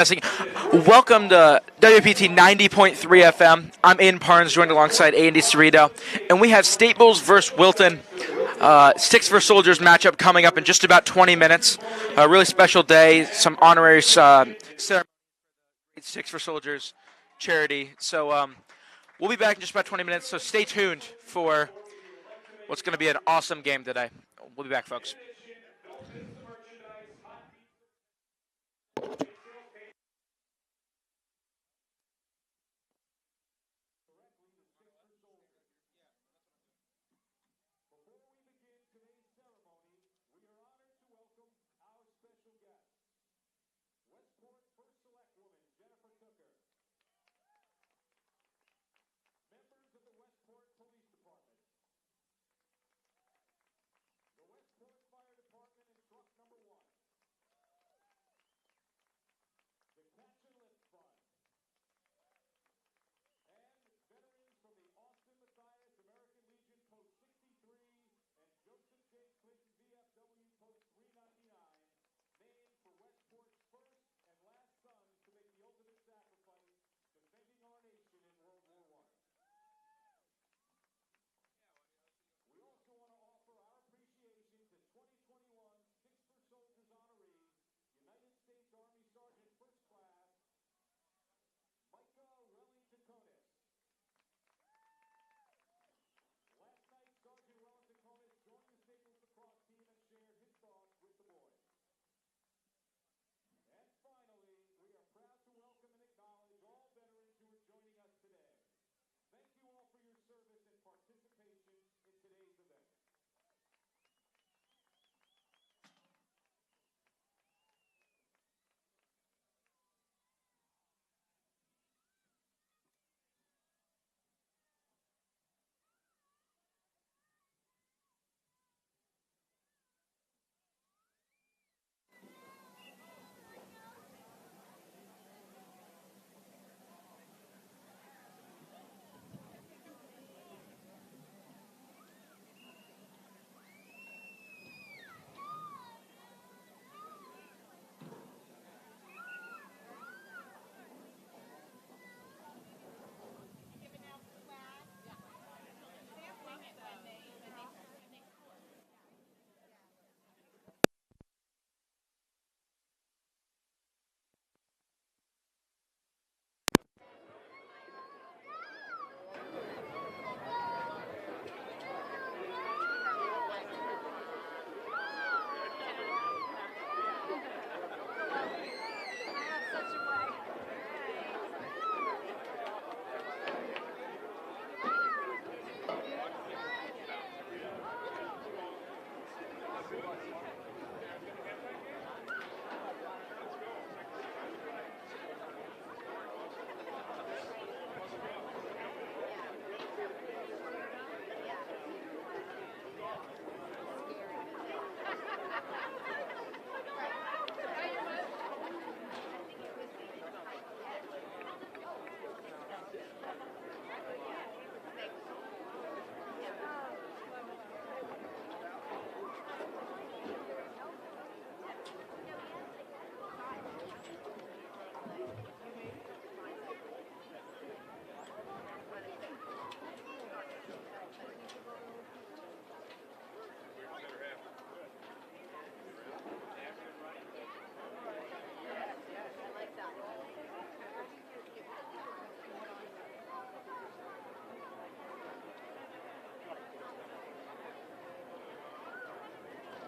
Welcome to WPT 90.3 FM. I'm Aiden Parnes, joined alongside Andy Cerrito, and we have Staples versus Wilton. Sticks for Soldiers matchup coming up in just about 20 minutes. A really special day, some honorary ceremony. Sticks for Soldiers charity. So we'll be back in just about 20 minutes, so stay tuned for what's going to be an awesome game today. We'll be back, folks.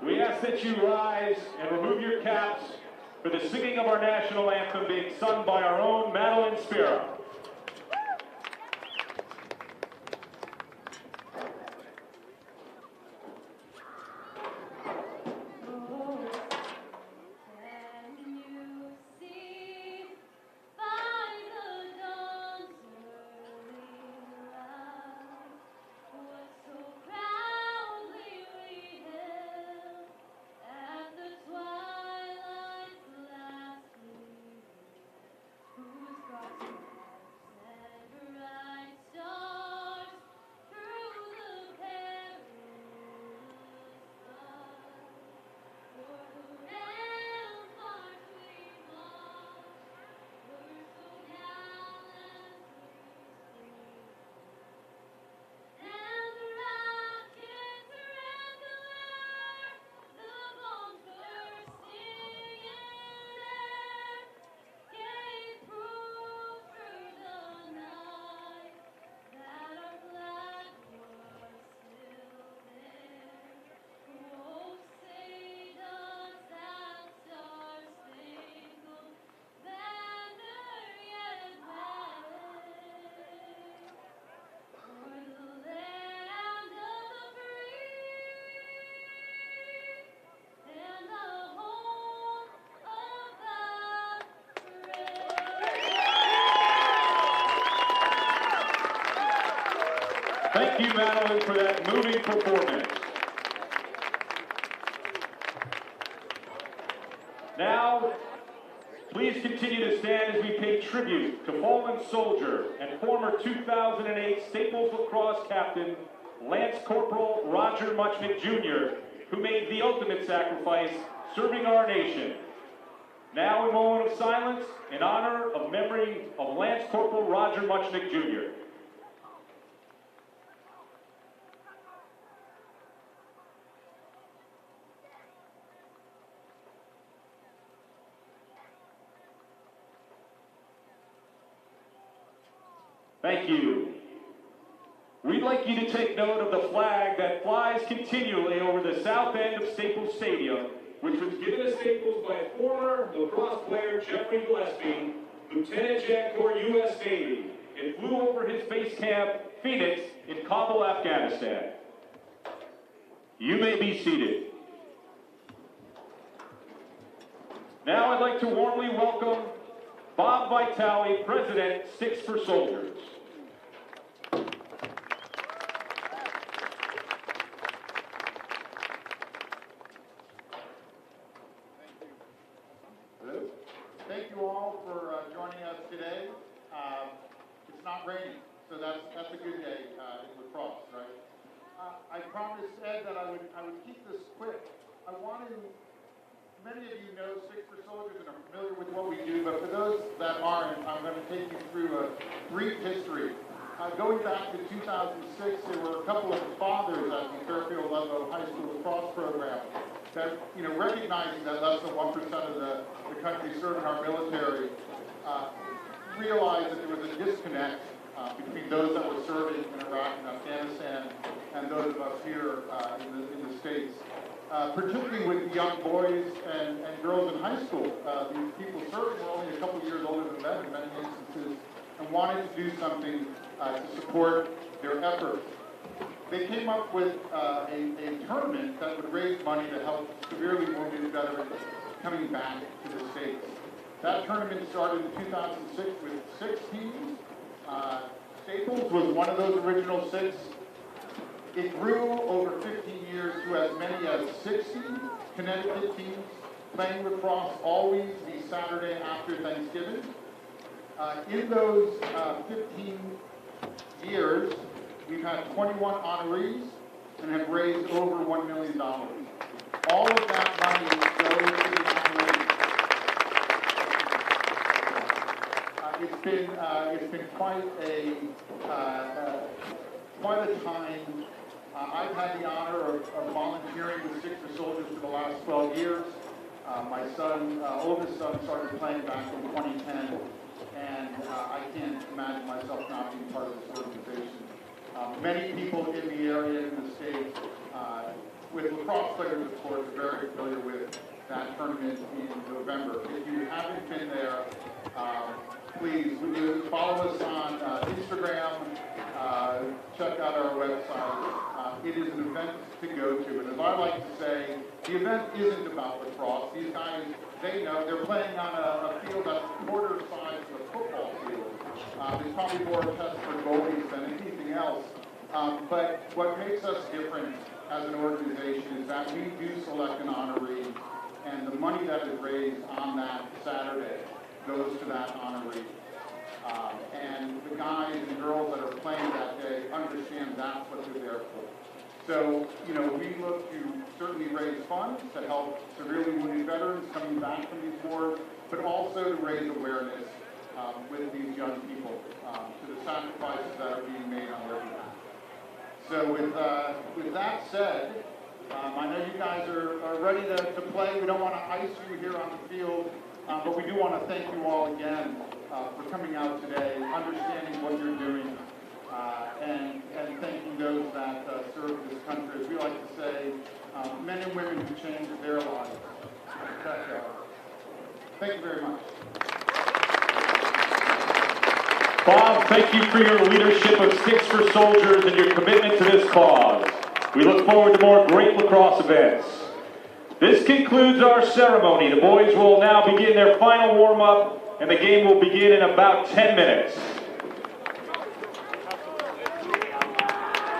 We ask that you rise and remove your caps for the singing of our national anthem being sung by our own Madeline Spira. Thank you, Madeline, for that moving performance. Now, please continue to stand as we pay tribute to fallen soldier and former 2008 Staples lacrosse captain, Lance Corporal Roger Muchnick Jr., who made the ultimate sacrifice serving our nation. Now, a moment of silence in honor of memory of Lance Corporal Roger Muchnick Jr. Thank you. We'd like you to take note of the flag that flies continually over the south end of Staples Stadium, which was given to Staples by former lacrosse player Jeffrey Gillespie, Lieutenant Jet Corps U.S. Navy. It flew over his base camp, Phoenix, in Kabul, Afghanistan. You may be seated. Now I'd like to warmly welcome Bob Vitale, President, Sticks for Soldiers. Thank you all for joining us today. It's not raining, so that's a good day in lacrosse, right? I promised Ed that I would keep this quick. Many of you know Sticks for Soldiers and are familiar with what we do, but for those that aren't, I'm going to take you through a brief history. Going back to 2006, there were a couple of fathers at the Fairfield Ludlow High School lacrosse program that, recognizing that less than 1% of the country serving our military, realized that there was a disconnect between those that were serving in Iraq and Afghanistan and those of us here in the States. Particularly with the young boys and girls in high school. These people serving were only a couple of years older than them in many instances and wanted to do something to support their efforts. They came up with a tournament that would raise money to help severely wounded veterans coming back to the States. That tournament started in 2006 with 6 teams. Staples was one of those original 6. It grew over 15 years to as many as 60 Connecticut teams playing lacrosse always the Saturday after Thanksgiving. In those 15 years, we've had 21 honorees and have raised over $1 million. All of that money goes to the honorees. It's been quite a time. I've had the honor of volunteering with Sticks for Soldiers for the last 12 years. My oldest son, started playing back in 2010, and I can't imagine myself not being part of this organization. Many people in the area, in the state, with lacrosse players, of course, are very familiar with that tournament in November. If you haven't been there, please follow us on Instagram, check out our website. It is an event to go to, and as I like to say, the event isn't about lacrosse. These guys, they know they're playing on a field that's quarter size of a football field. It's probably more a test for goalies than anything else. But what makes us different as an organization is that we do select an honoree, and the money that is raised on that Saturday goes to that honoree. And the guys and girls that are playing that day understand that's what they're there for. So, we look to certainly raise funds to help severely wounded veterans coming back from these wars, but also to raise awareness with these young people to the sacrifices that are being made on their behalf. So with that said, I know you guys are ready to play. We don't want to ice you here on the field, but we do want to thank you all again for coming out today, understanding what you're doing, and thanking those that serve this country. As we like to say, men and women who changed their lives. Thank you very much. Bob, thank you for your leadership of Sticks for Soldiers and your commitment to this cause. We look forward to more great lacrosse events. This concludes our ceremony. The boys will now begin their final warm-up, and the game will begin in about 10 minutes.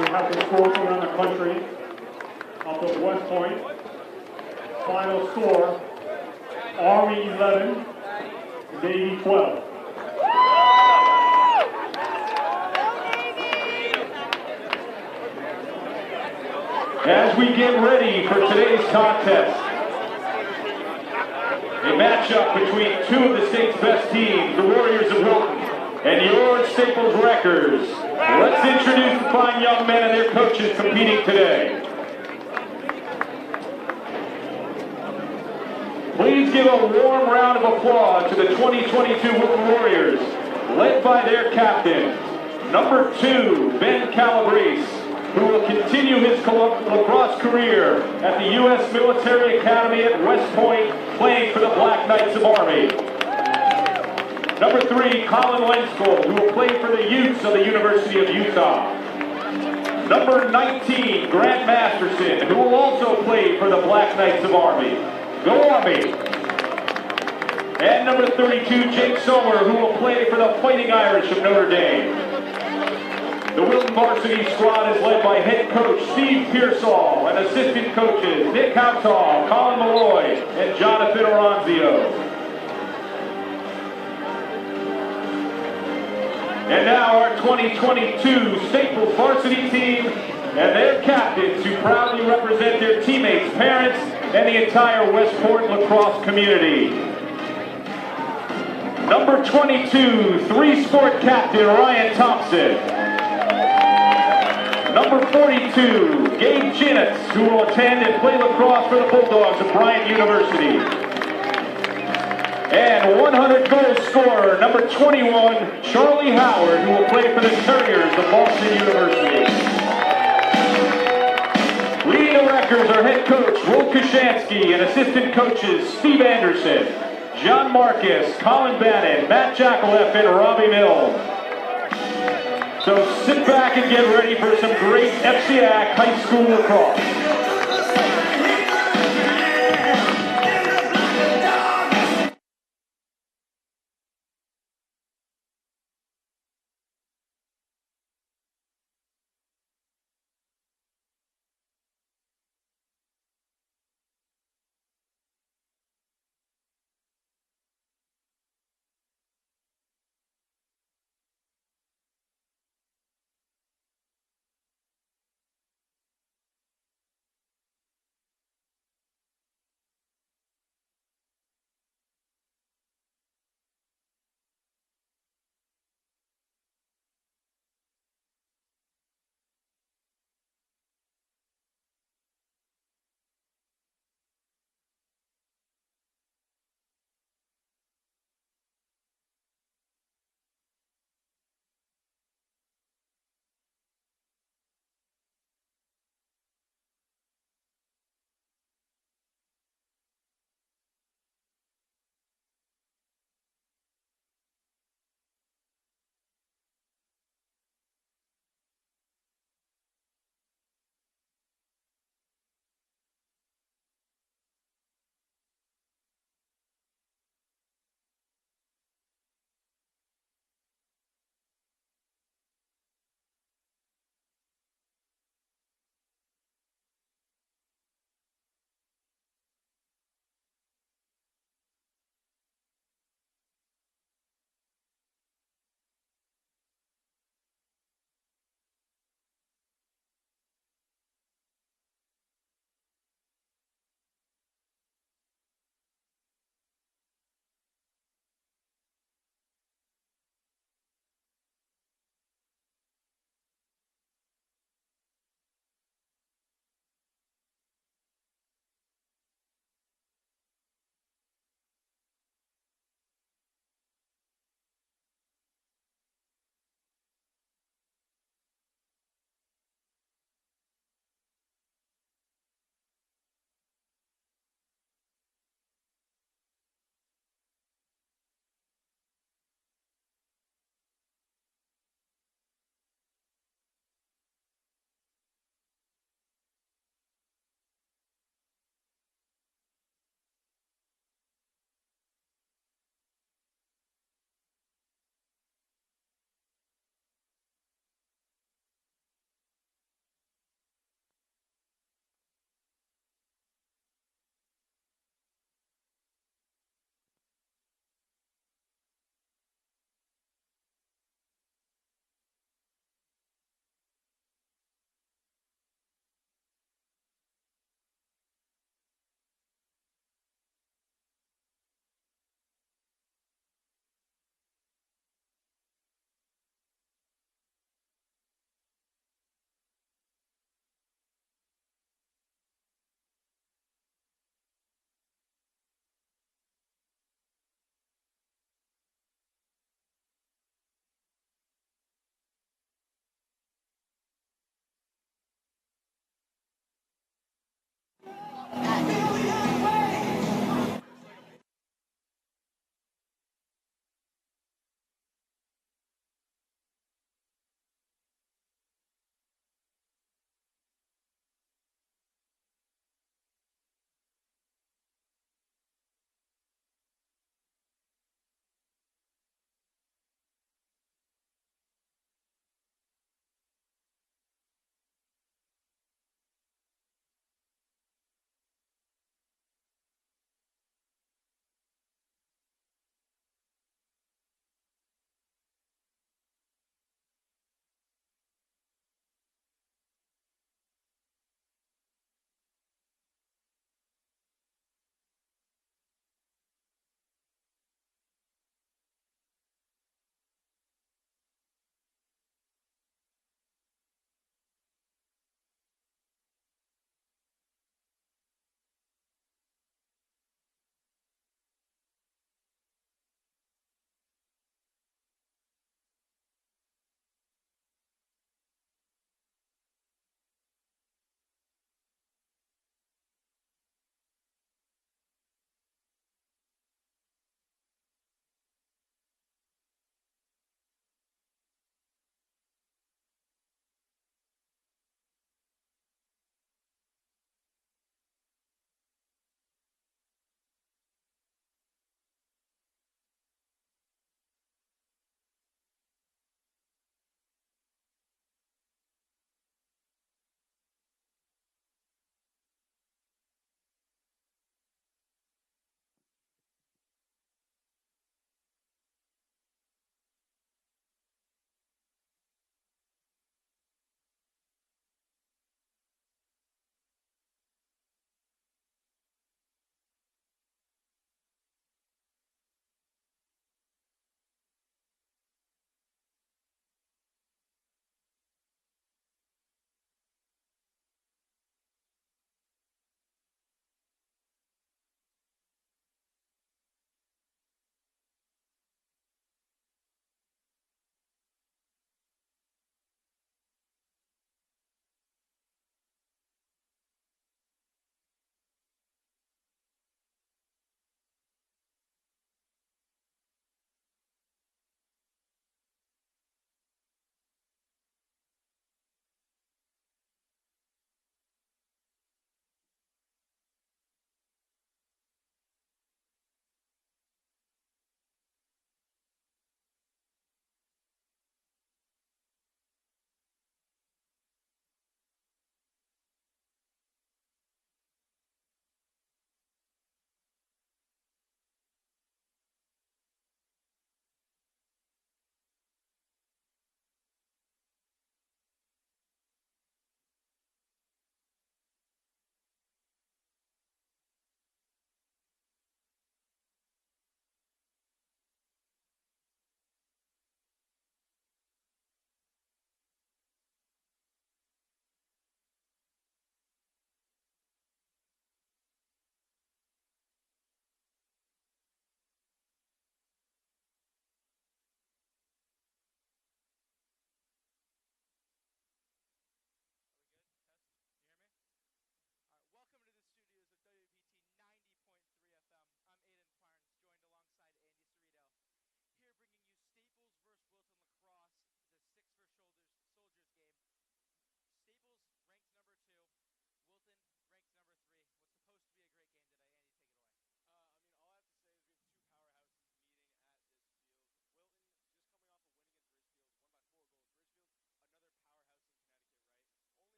who have been sports around the country up at West Point. Final score, Army 11, Navy 12. As we get ready for today's contest, a matchup between two of the state's best teams, the Warriors of Wilton and your Staples Wreckers. Let's introduce the fine young men and their coaches competing today. Please give a warm round of applause to the 2022 Wilton Warriors, led by their captain, number 2, Ben Calabrese, who will continue his lacrosse career at the U.S. Military Academy at West Point, playing for the Black Knights of Army. Number 3, Colin Lenskold, who will play for the Utes of the University of Utah. Number 19, Grant Masterson, who will also play for the Black Knights of Army. Go Army! And number 32, Jake Sommer, who will play for the Fighting Irish of Notre Dame. The Wilton varsity squad is led by head coach Steve Pearsall and assistant coaches Nick Houghton, Colin Malloy, and Jonathan Oronzio. And now our 2022 Staples varsity team and their captains who proudly represent their teammates, parents, and the entire Westport lacrosse community. Number 22, 3-sport captain Ryan Thompson. Number 42, Gabe Jinnitz, who will attend and play lacrosse for the Bulldogs of Bryant University. And 100-goal scorer, number 21, Charlie Howard, who will play for the Terriers of Boston University. Leading the Wreckers are head coach Will Kashansky and assistant coaches Steve Anderson, John Marcus, Colin Bannon, Matt Jackaleff, and Robbie Mills. So sit back and get ready for some great FCAC high school lacrosse.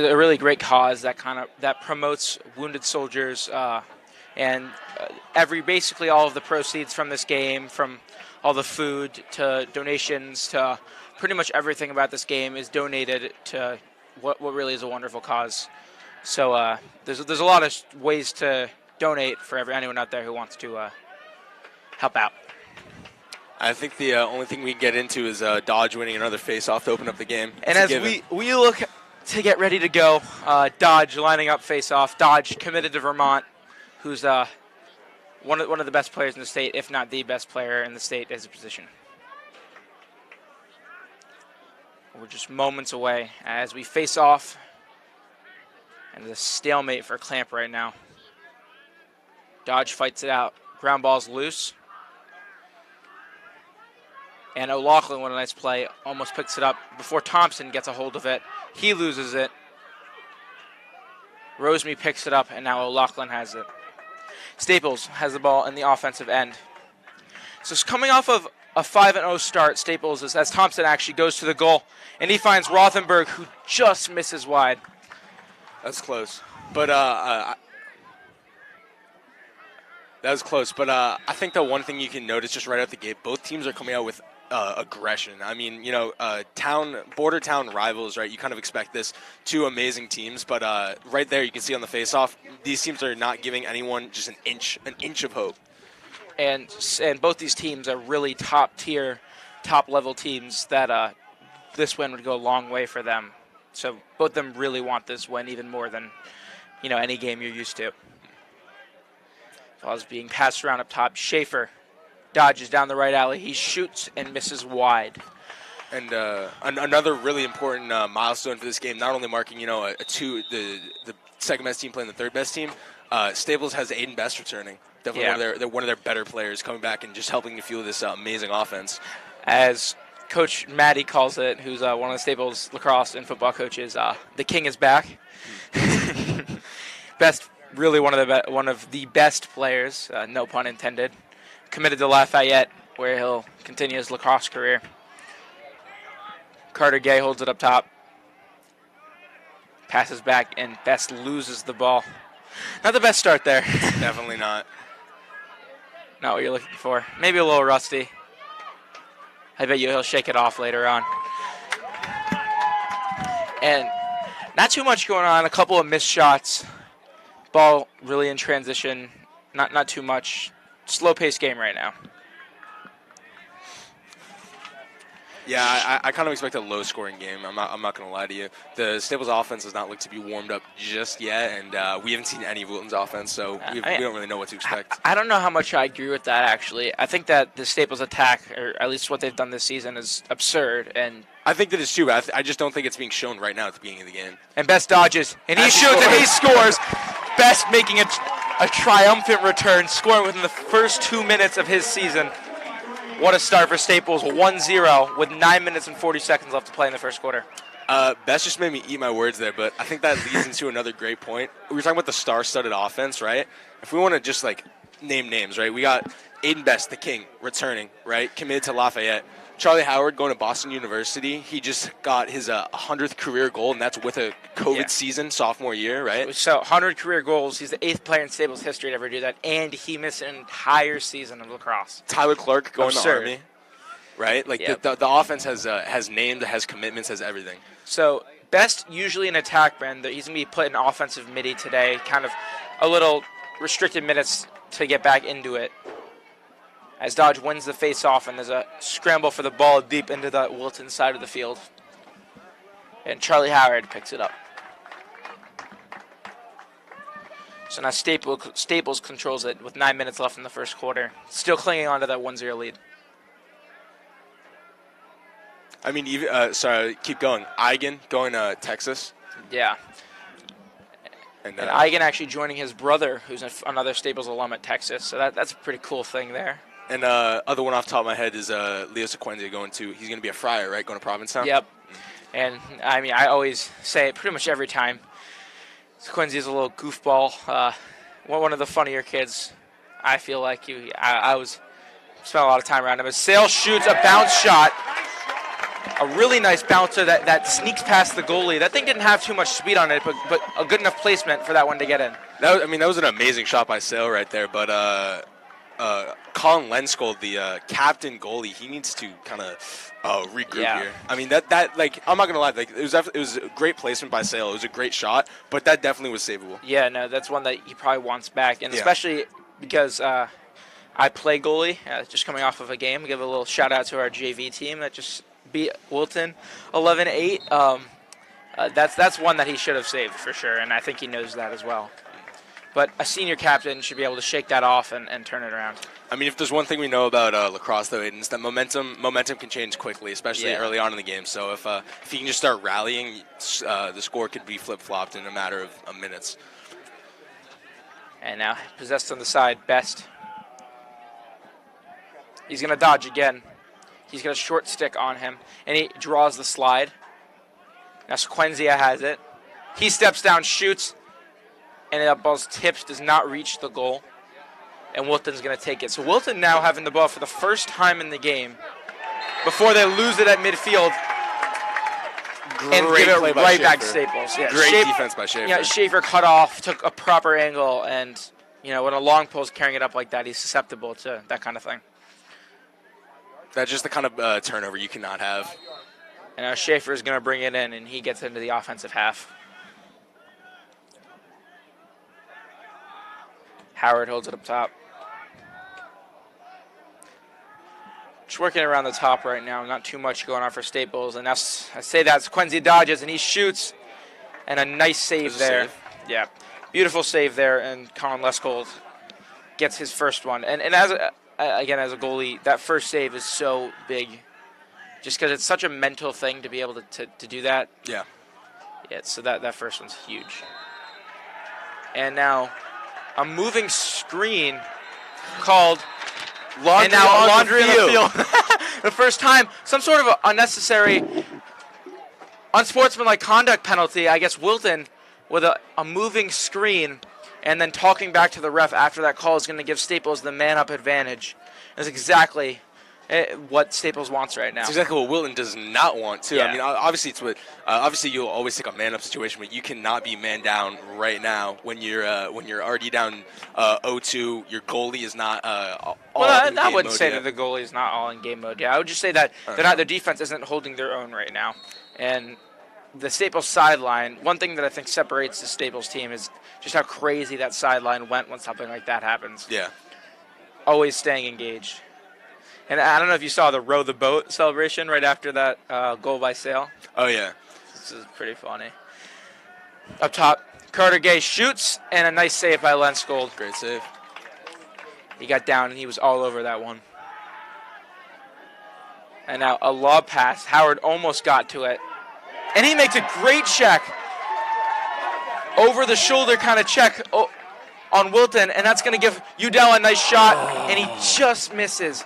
a really great cause that promotes wounded soldiers, and basically all of the proceeds from this game, from all the food to donations to pretty much everything about this game, is donated to what really is a wonderful cause. So there's a lot of ways to donate for anyone out there who wants to help out. I think the only thing we can get into is Dodge winning another face-off to open up the game. And as we look to get ready to go, Dodge lining up face-off. Dodge committed to Vermont, who's one of the best players in the state, if not the best player in the state as a position. We're just moments away as we face off, and the stalemate for Clamp right now. Dodge fights it out. Ground ball's loose. And O'Loughlin, with a nice play, almost picks it up before Thompson gets a hold of it. He loses it. Roseme picks it up, and now O'Loughlin has it. Staples has the ball in the offensive end. So it's coming off of a 5-0 start. Staples, as Thompson actually goes to the goal, and he finds Rothenberg, who just misses wide. That's close. But that was close. But I think the one thing you can notice just right out the gate, both teams are coming out with aggression. I mean, border town rivals, right? You kind of expect this. Two amazing teams, but right there you can see on the face-off, these teams are not giving anyone just an inch of hope. And both these teams are really top-tier, top-level teams that this win would go a long way for them. So both of them really want this win even more than any game you're used to. Ball's being passed around up top. Schaefer dodges down the right alley. He shoots and misses wide. And another really important milestone for this game, not only marking the second best team playing the third best team, Staples has Aiden Best returning. Definitely one of their better players coming back and just helping to fuel this amazing offense. As Coach Maddie calls it, who's one of the Staples lacrosse and football coaches, the king is back. Best, really one of the best players, no pun intended. Committed to Lafayette, where he'll continue his lacrosse career. Carter Gay holds it up top. Passes back, and Best loses the ball. Not the best start there. Definitely not. Not what you're looking for. Maybe a little rusty. I bet you he'll shake it off later on. And not too much going on. A couple of missed shots. Ball really in transition. Not too much. Slow-paced game right now. Yeah, I kind of expect a low-scoring game. I'm not going to lie to you. The Staples offense does not look to be warmed up just yet, and we haven't seen any of Wilton's offense, so we don't really know what to expect. I don't know how much I agree with that, actually. I think that the Staples attack, or at least what they've done this season, is absurd. And I think that is too, but I just don't think it's being shown right now at the beginning of the game. And Best dodges, and he shoots, and he scores. Best making a triumphant return, scoring within the first 2 minutes of his season. What a start for Staples, 1-0 with 9 minutes and 40 seconds left to play in the first quarter. Best just made me eat my words there, but I think that leads into another great point. We were talking about the star-studded offense, right? If we want to just, name names, right? We got Aiden Best, the king, returning, right? Committed to Lafayette. Charlie Howard going to Boston University. He just got his 100th career goal, and that's with a COVID season, sophomore year, right? So 100 career goals. He's the 8th player in Staples history to ever do that, and he missed an entire season of lacrosse. Tyler Clark going to Absurd. Army, right? The offense has names, has commitments, has everything. So Best usually an attack man. He's going to be put in offensive midi today, kind of a little restricted minutes to get back into it. As Dodge wins the face-off, and there's a scramble for the ball deep into the Wilton side of the field. And Charlie Howard picks it up. So now Staples controls it with 9 minutes left in the first quarter. Still clinging on to that 1-0 lead. I mean, keep going. Eigen going to Texas. Yeah. And Eigen actually joining his brother, who's another Staples alum at Texas. So that's a pretty cool thing there. And other one off the top of my head is Leo Sequenzia he's going to be a Friar, right, going to Provincetown? Yep. And, I mean, I always say it pretty much every time. Sequenzia's a little goofball. One of the funnier kids, I feel like. I spent a lot of time around him. As Sale shoots a bounce shot. A really nice bouncer that sneaks past the goalie. That thing didn't have too much speed on it, but a good enough placement for that one to get in. That was an amazing shot by Sale right there. But Colin Lenskold, the captain goalie, he needs to kind of regroup here. I mean, that like, I'm not gonna lie, like it was a great placement by Sale. It was a great shot, but that definitely was savable. Yeah, no, that's one that he probably wants back, and especially because I play goalie, just coming off of a game. Give a little shout out to our JV team that just beat Wilton 11-8. That's one that he should have saved for sure, and I think he knows that as well. But a senior captain should be able to shake that off and turn it around. I mean, if there's one thing we know about lacrosse, though, Aiden, is that momentum can change quickly, especially early on in the game. So if he can just start rallying, the score could be flip-flopped in a matter of minutes. And now possessed on the side, Best. He's going to dodge again. He's got a short stick on him, and he draws the slide. Now Sequenzia has it. He steps down, shoots, and that ball's tipped, does not reach the goal. And Wilton's going to take it. So Wilton now having the ball for the first time in the game before they lose it at midfield. And give it right back to Staples. Yeah, Great defense by Schaefer. Yeah, Schaefer cut off, took a proper angle, and when a long pole's carrying it up like that, he's susceptible to that kind of thing. That's just the kind of turnover you cannot have. And now Schaefer is going to bring it in, and he gets into the offensive half. Howard holds it up top. Just working around the top right now. Not too much going on for Staples. And that's, I say that, Quincy dodges, and he shoots. And a nice save there. Yeah, beautiful save there. And Colin Leskold gets his first one. And as a goalie, that first save is so big. Just because it's such a mental thing to be able to do that. Yeah. Yeah, so that first one's huge. And now a moving screen called laundry on the field. The first time, some sort of unnecessary, unsportsmanlike conduct penalty. I guess Wilton with a moving screen and then talking back to the ref after that call is going to give Staples the man-up advantage. That's exactly what Staples wants right now. It's exactly what Wilton does not want, too. Yeah. I mean, obviously obviously you'll always take a man-up situation, but you cannot be man down right now when you're already down 0-2. Your goalie is not all in I game wouldn't mode say yet. that the goalie is not all in game mode. Yeah, I would just say that their defense isn't holding their own right now. And the Staples sideline, one thing that I think separates the Staples team is just how crazy that sideline went when something like that happens. Yeah. Always staying engaged. And I don't know if you saw the row the boat celebration right after that goal by Sale. Oh, yeah. This is pretty funny. Up top, Carter Gay shoots, and a nice save by Lenskold. Great save. He got down, and he was all over that one. And now a lob pass. Howard almost got to it. And he makes a great check. Over the shoulder kind of check on Wilton, and that's going to give Udell a nice shot, and he just misses.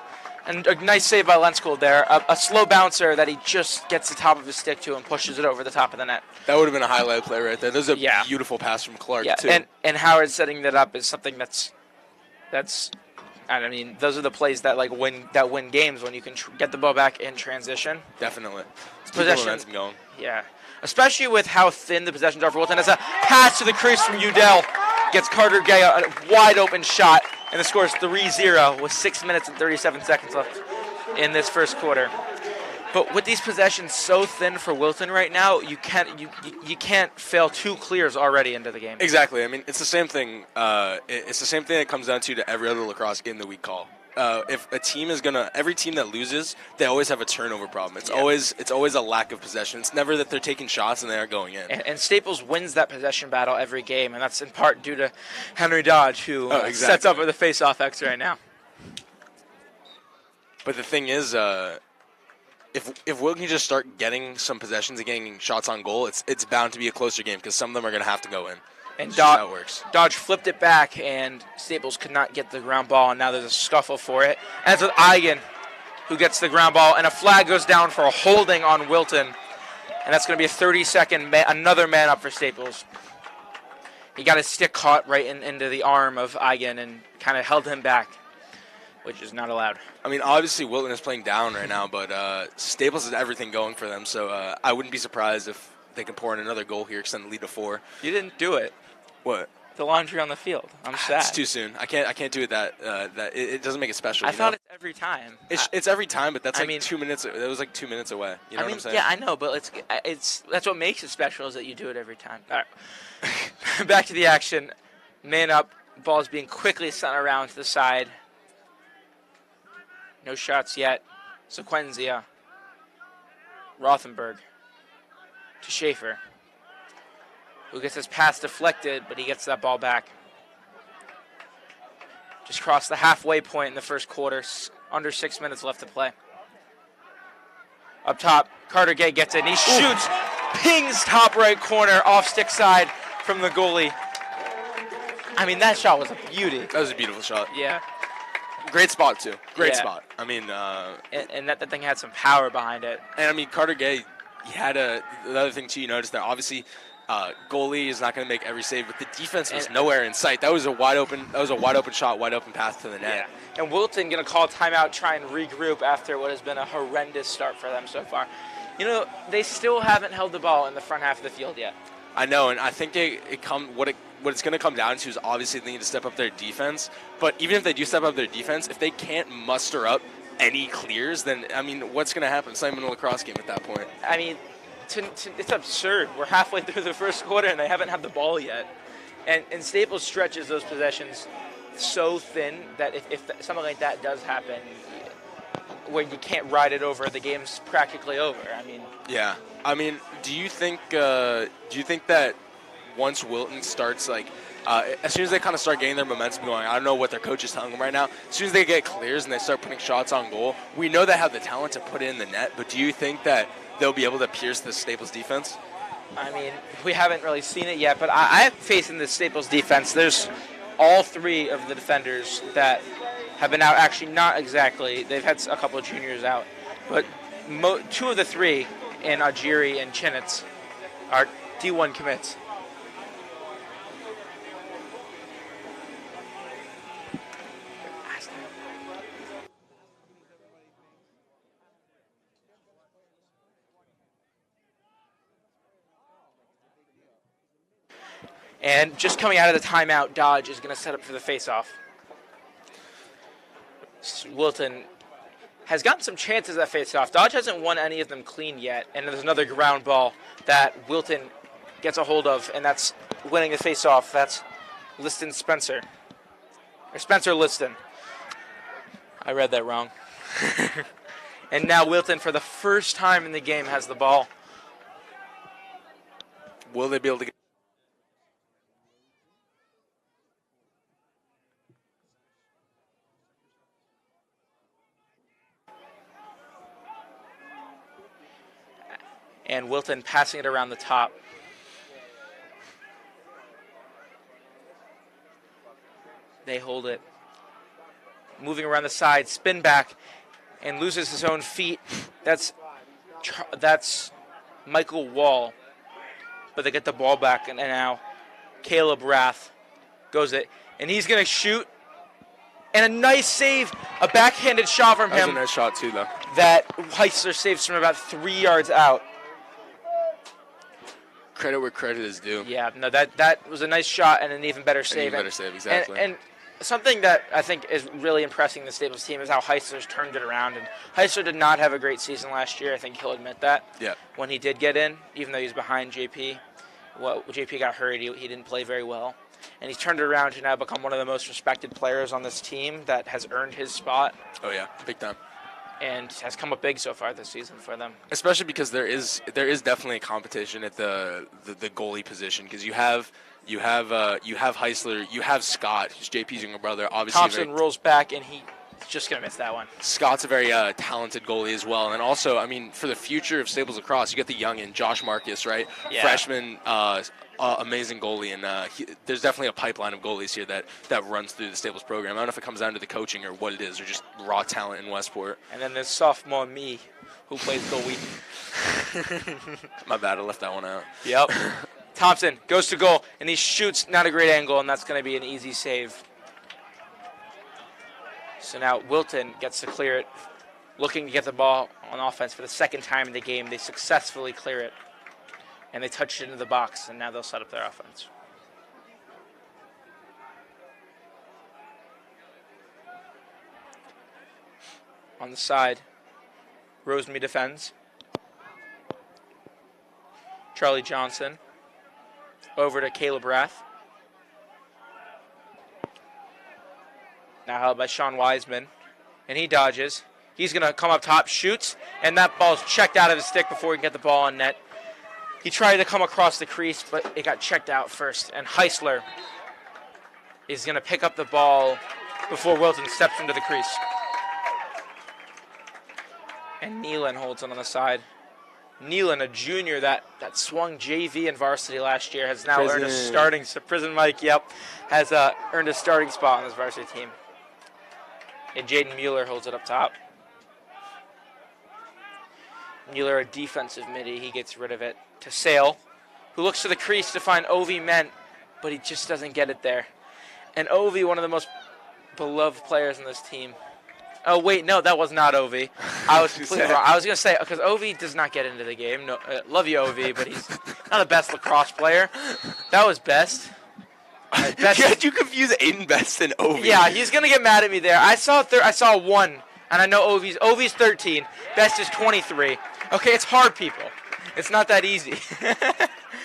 And a nice save by Lenskold there. A slow bouncer that he just gets the top of his stick to and pushes it over the top of the net. That would have been a highlight play right there. That was a beautiful pass from Clark, too. And Howard setting that up is something that's I mean, those are the plays that win games when you can get the ball back in transition. Definitely. Possession momentum going. Yeah. Especially with how thin the possessions are for Wilton. As a pass to the crease from Udell gets Carter Gay a wide open shot. And the score is 3-0 with 6 minutes and 37 seconds left in this first quarter. But with these possessions so thin for Wilton right now, you can't fail 2 clears already into the game. Exactly. I mean, it's the same thing. It's the same thing that comes down to every other lacrosse game that we call. If a team is every team that loses, they always have a turnover problem. It's always a lack of possession. It's never that they're taking shots and they aren't going in. And Staples wins that possession battle every game, and that's in part due to Henry Dodge, who sets up with the face-off X right now. But the thing is, if Wilton can just start getting some possessions and getting shots on goal, it's bound to be a closer game because some of them are going to have to go in. And Dodge flipped it back, and Staples could not get the ground ball, and now there's a scuffle for it. And it's with Eigen, who gets the ground ball, and a flag goes down for a holding on Wilton. And that's going to be a 30-second, another man up for Staples. He got his stick caught right into the arm of Eigen and kind of held him back. which is not allowed. I mean, obviously Wilton is playing down right now, but Staples has everything going for them. So I wouldn't be surprised if they can pour in another goal here, extend the lead to 4. You didn't do it. What? The laundry on the field. I'm sad. It's too soon. I can't do it that it doesn't make it special. I thought it's every time. It's every time, but that's I like mean, 2 minutes. It was like 2 minutes away. You know what I'm saying? Yeah, I know, but it's that's what makes it special is that you do it every time. All right. Back to the action. Man up. Ball's being quickly sent around to the side. No shots yet. Sequenzia. Rothenberg. To Schaefer, who gets his pass deflected, but he gets that ball back. Just crossed the halfway point in the first quarter. Under 6 minutes left to play. Up top, Carter Gay gets it, and he shoots. Pings top right corner, off stick side from the goalie. I mean, that shot was a beauty. That was a beautiful shot. Yeah. Great spot, too. Great Yeah. spot. I mean, And that thing had some power behind it. and I mean, Carter Gay, he had the other thing, too, you noticed that obviously goalie is not going to make every save, but the defense was nowhere in sight. That was a wide open shot, wide open pass to the net. Yeah. And Wilton going to call timeout, try and regroup after what has been a horrendous start for them so far. You know, they still haven't held the ball in the front half of the field yet. I know, and I think what it's going to come down to is obviously they need to step up their defense. But even if they do step up their defense, if they can't muster up any clears, then, I mean, what's going to happen? It's not even a lacrosse game at that point. I mean, it's absurd. We're halfway through the first quarter, and they haven't had the ball yet. And Staples stretches those possessions so thin that if something like that does happen, where you can't ride it over, the game's practically over. I mean, yeah. I mean, do you think that once Wilton starts, like, as soon as they kind of start getting their momentum going, I don't know what their coach is telling them right now, as soon as they get clears and they start putting shots on goal, we know they have the talent to put it in the net, but do you think that they'll be able to pierce the Staples defense? I mean, we haven't really seen it yet, but I have faith in the Staples defense. There's all 3 of the defenders that have been out. Actually, not exactly. They've had a couple of juniors out, but 2 of the 3, in Ajiri and Chinitz, are D1 commits. And just coming out of the timeout, Dodge is going to set up for the face-off. Wilton has gotten some chances at face-off. Dodge hasn't won any of them clean yet, and there's another ground ball that Wilton gets a hold of, and that's winning the face-off. That's Liston Spencer. Or Spencer Liston. I read that wrong. And now Wilton, for the first time in the game, has the ball. Will they be able to get... And Wilton passing it around the top. They hold it. Moving around the side, spin back, and loses his own feet. That's Michael Wall. But they get the ball back, and now Caleb Rath goes it. And he's going to shoot. And a nice save, a backhanded shot from him. That was a nice shot, too, though. That Heisler saves from about 3 yards out. Credit where credit is due. Yeah, no, that was a nice shot and an even better save. An even better save, exactly. And something that I think is really impressing the Staples team is how Heisler's turned it around. And Heisler did not have a great season last year. I think he'll admit that. Yeah. When he did get in, even though he's behind JP, JP got hurt. He didn't play very well. And he's turned it around to now become one of the most respected players on this team that has earned his spot. Oh, yeah, big time. And has come up big so far this season for them. Especially because there is definitely a competition at the goalie position, because you have Heisler, you have Scott, who's JP's younger brother. Obviously, Thompson rolls back and he's just gonna miss that one. Scott's a very talented goalie as well, and also, I mean, for the future of Staples lacrosse, you get the youngin, Josh Marcus, right? Yeah. Freshman, amazing goalie, and there's definitely a pipeline of goalies here that runs through the Staples program. I don't know if it comes down to the coaching or what it is, or just raw talent in Westport. And then there's sophomore me, who plays goalie. My bad, I left that one out. Yep. Thompson goes to goal, and he shoots, not a great angle, and that's going to be an easy save. So now Wilton gets to clear it, looking to get the ball on offense for the second time in the game. They successfully clear it, and they touch it into the box, and now they'll set up their offense. On the side, Rosemary defends. Charlie Johnson over to Caleb Rath. Now held by Sean Wiseman, and he dodges. He's going to come up top, shoots, and that ball's checked out of his stick before he can get the ball on net. He tried to come across the crease, but it got checked out first, and Heisler is going to pick up the ball before Wilton steps into the crease. And Nealon holds it on the side. Nealon, a junior that swung JV and varsity last year, has now earned a starting prison Mike. Yep, has earned a starting spot on this varsity team. And Jaden Mueller holds it up top. Mueller, a defensive midi, he gets rid of it to Sale, who looks to the crease to find Ovi Ment, but he just doesn't get it there. And Ovi, one of the most beloved players in this team. Oh, wait, no, that was not Ovi. I was completely wrong. I was going to say, because Ovi does not get into the game. No, love you, Ovi, but he's not the best lacrosse player. That was Best. Did you confuse Aiden Best and Ovi? Yeah, he's going to get mad at me there. I saw one, and I know Ovi's 13. Best is 23. Okay, it's hard, people. It's not that easy.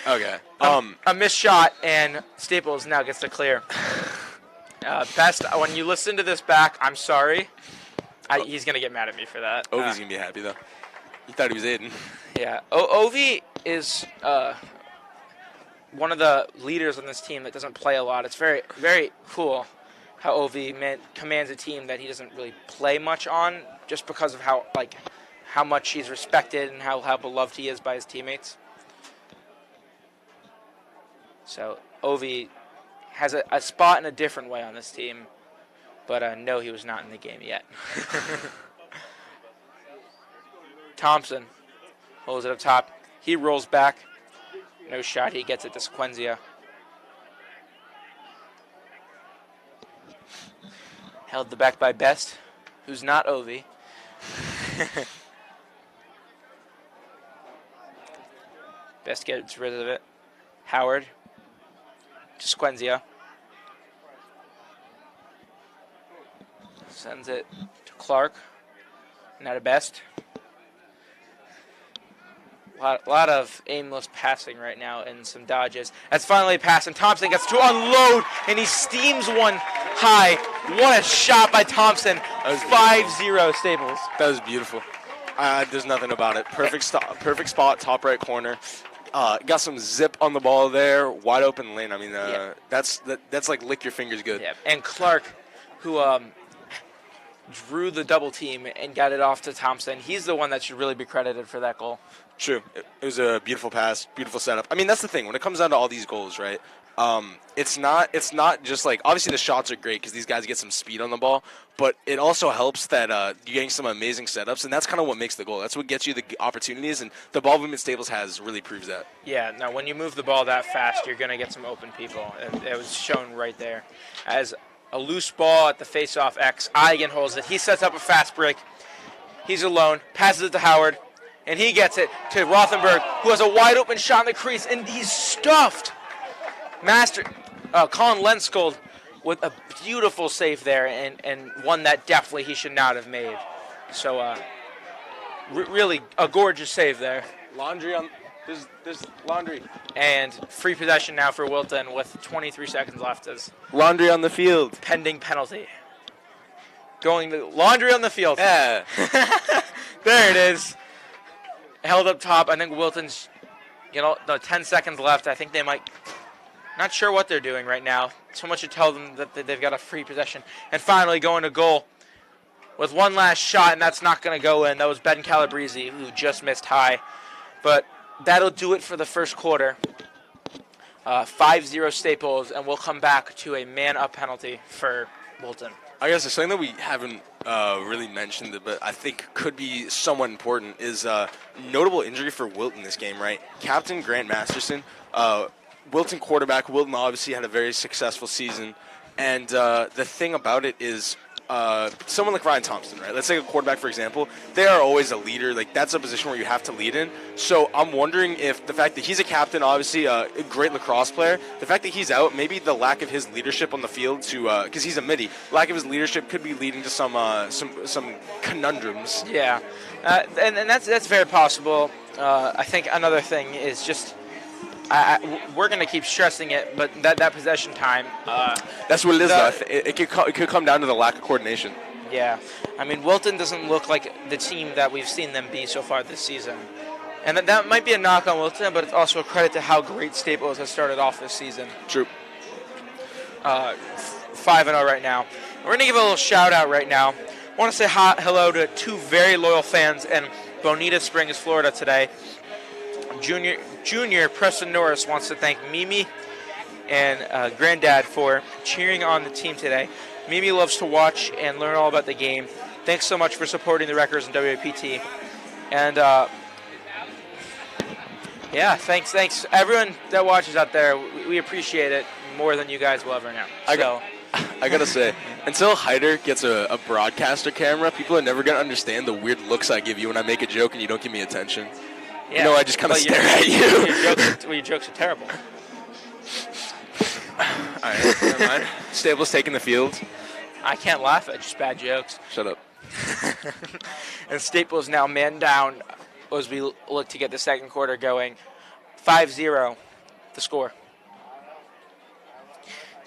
Okay. A missed shot, and Staples now gets to clear. Best, when you listen to this back, I'm sorry. He's going to get mad at me for that. Ovi's going to be happy, though. He thought he was Aiden. Yeah. Ovi is one of the leaders on this team that doesn't play a lot. It's very, very cool how Ovi commands a team that he doesn't really play much on, just because of how much he's respected and how beloved he is by his teammates. So Ovi has a spot in a different way on this team, but no, he was not in the game yet. Thompson holds it up top. He rolls back. No shot. He gets it to Sequenzia. Held the back by Best, who's not Ovi. Best gets rid of it. Howard to Sequenzia. Sends it to Clark. Now to Best. A lot of aimless passing right now and some dodges. That's finally a pass, and Thompson gets to unload, and he steams one high. What a shot by Thompson. 5-0 Staples. That was beautiful. There's nothing about it. Perfect spot, top right corner. Got some zip on the ball there. Wide open lane. I mean, that's like lick your fingers good. Yeah. And Clark, who drew the double team and got it off to Thompson, he's the one that should really be credited for that goal. True. It was a beautiful pass, beautiful setup. I mean, that's the thing. When it comes down to all these goals, right, it's not just like, obviously the shots are great because these guys get some speed on the ball, but it also helps that you're getting some amazing setups, and that's kind of what makes the goal. That's what gets you the opportunities, and the ball movement Staples has really proves that. Yeah, now when you move the ball that fast, you're going to get some open people, and it was shown right there. As a loose ball at the face-off X, Eigen holds it. He sets up a fast break. He's alone, passes it to Howard, and he gets it to Rothenberg, who has a wide-open shot in the crease, and he's stuffed. Colin Lenskold with a beautiful save there, and one that definitely he should not have made. So, really a gorgeous save there. There's laundry. And free possession now for Wilton with 23 seconds left as Laundry on the field. pending penalty. Going to laundry on the field. Yeah. There it is. Held up top. I think Wilton's, 10 seconds left. I think they might, not sure what they're doing right now. So much to tell them that they've got a free possession. And finally going to goal with one last shot, and that's not going to go in. That was Ben Calabrese, who just missed high. But that'll do it for the first quarter. 5-0 Staples, and we'll come back to a man-up penalty for Wilton. I guess something that we haven't really mentioned, but I think could be somewhat important, is notable injury for Wilton this game, right? Captain Grant Masterson, Wilton quarterback. Wilton obviously had a very successful season, and the thing about it is someone like Ryan Thompson, right? Let's take a quarterback, for example. They are always a leader. Like, that's a position where you have to lead in. So I'm wondering if the fact that he's a captain, obviously a great lacrosse player, the fact that he's out, maybe the lack of his leadership on the field because he's a midi, lack of his leadership could be leading to some conundrums. Yeah, and that's very possible. I think another thing is just we're going to keep stressing it, but that possession time. That's what it is, though. It could come down to the lack of coordination. Yeah. I mean, Wilton doesn't look like the team that we've seen them be so far this season. And that might be a knock on Wilton, but it's also a credit to how great Staples has started off this season. True. 5-0 right now. We're going to give a little shout-out right now. I want to say hello to 2 very loyal fans in Bonita Springs, Florida today. Junior Preston Norris wants to thank Mimi and Granddad for cheering on the team today. Mimi loves to watch and learn all about the game. Thanks so much for supporting the Wreckers and WAPT. And yeah, thanks. Everyone that watches out there, we appreciate it more than you guys will ever know. I gotta say, until Hyder gets a broadcaster camera, people are never gonna understand the weird looks I give you when I make a joke and you don't give me attention. Yeah. You know, I just kind of stare at you. Your jokes are terrible. All right, never mind. Staples taking the field. I can't laugh at just bad jokes. Shut up. And Staples now man down as we look to get the second quarter going. 5-0, the score.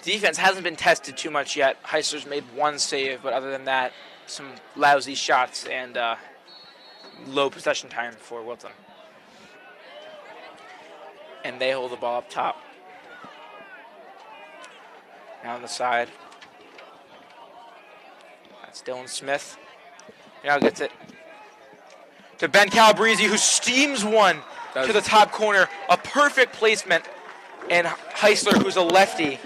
Defense hasn't been tested too much yet. Heisler's made 1 save, but other than that, some lousy shots and low possession time for Wilton. And they hold the ball up top. Now on the side. That's Dylan Smith. Now gets it to Ben Calabrese, who steams one to the top corner. A perfect placement. And Heisler, who's a lefty,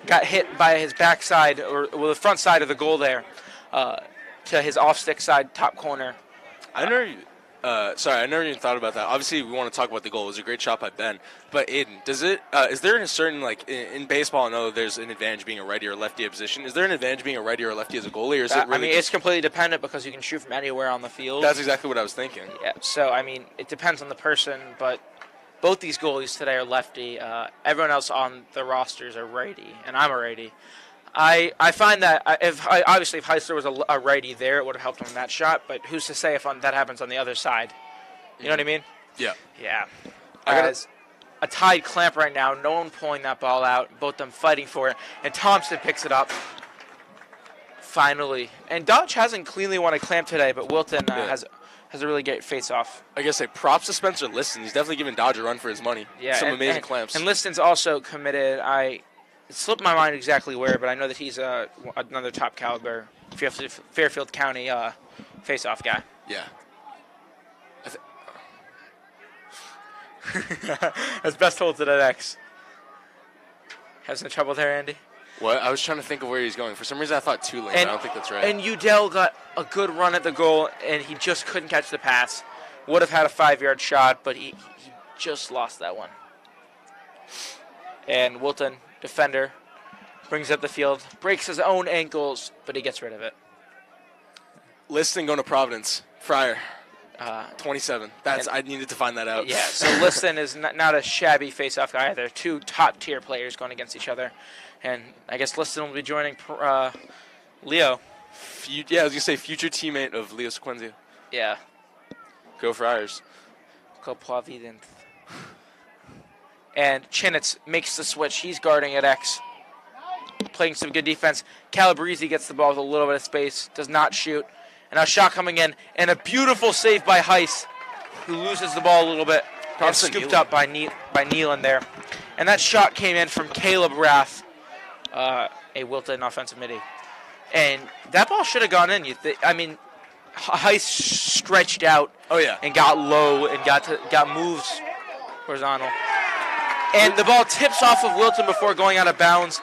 got hit by his backside, or the front side of the goal there, to his off-stick side, top corner. I never even thought about that. Obviously, we want to talk about the goal. It was a great shot by Ben. But Aiden, is there a certain, like, in baseball, I know there's an advantage being a righty or lefty position. Is there an advantage being a righty or a lefty as a goalie, or is it really it's completely dependent because you can shoot from anywhere on the field. That's exactly what I was thinking. Yeah, so, I mean, it depends on the person, but both these goalies today are lefty. Everyone else on the rosters are righty, and I'm a righty. I find that if Heisler was a righty there, it would have helped him in that shot. But who's to say if that happens on the other side? You know what I mean? Yeah. Yeah. As a tied clamp right now, no one pulling that ball out. Both them fighting for it, and Thompson picks it up. Finally, and Dodge hasn't cleanly won a clamp today, but Wilton has a really great face-off. I guess props to Spencer Liston. He's definitely giving Dodge a run for his money. Yeah, some amazing clamps. And Liston's also committed. It slipped my mind exactly where, but I know that he's another top caliber Fairfield County face-off guy. Yeah. That's best hold to the LAX. Have some trouble there, Andy? What? I was trying to think of where he's going. For some reason, I thought Tulane. I don't think that's right. And Udell got a good run at the goal, and he just couldn't catch the pass. Would have had a 5-yard shot, but he just lost that one. And Wilton, defender, brings up the field, breaks his own ankles, but he gets rid of it. Liston going to Providence. Fryer. 27. I needed to find that out. Yeah, so Liston is not a shabby face-off guy either. 2 top-tier players going against each other. And I guess Liston will be joining Leo. I was going to say future teammate of Leo Sequenzio. Yeah. Go Friars. Go Providence. And Chinitz makes the switch. He's guarding at X. Playing some good defense. Calabrese gets the ball with a little bit of space. Does not shoot. And now a shot coming in. And a beautiful save by Heiss, who loses the ball a little bit. And scooped up by Nealon there. And that shot came in from Caleb Rath, a Wilton offensive midi. And that ball should have gone in. Heiss stretched out. Oh, yeah. And got low and got moves horizontal. And the ball tips off of Wilton before going out of bounds.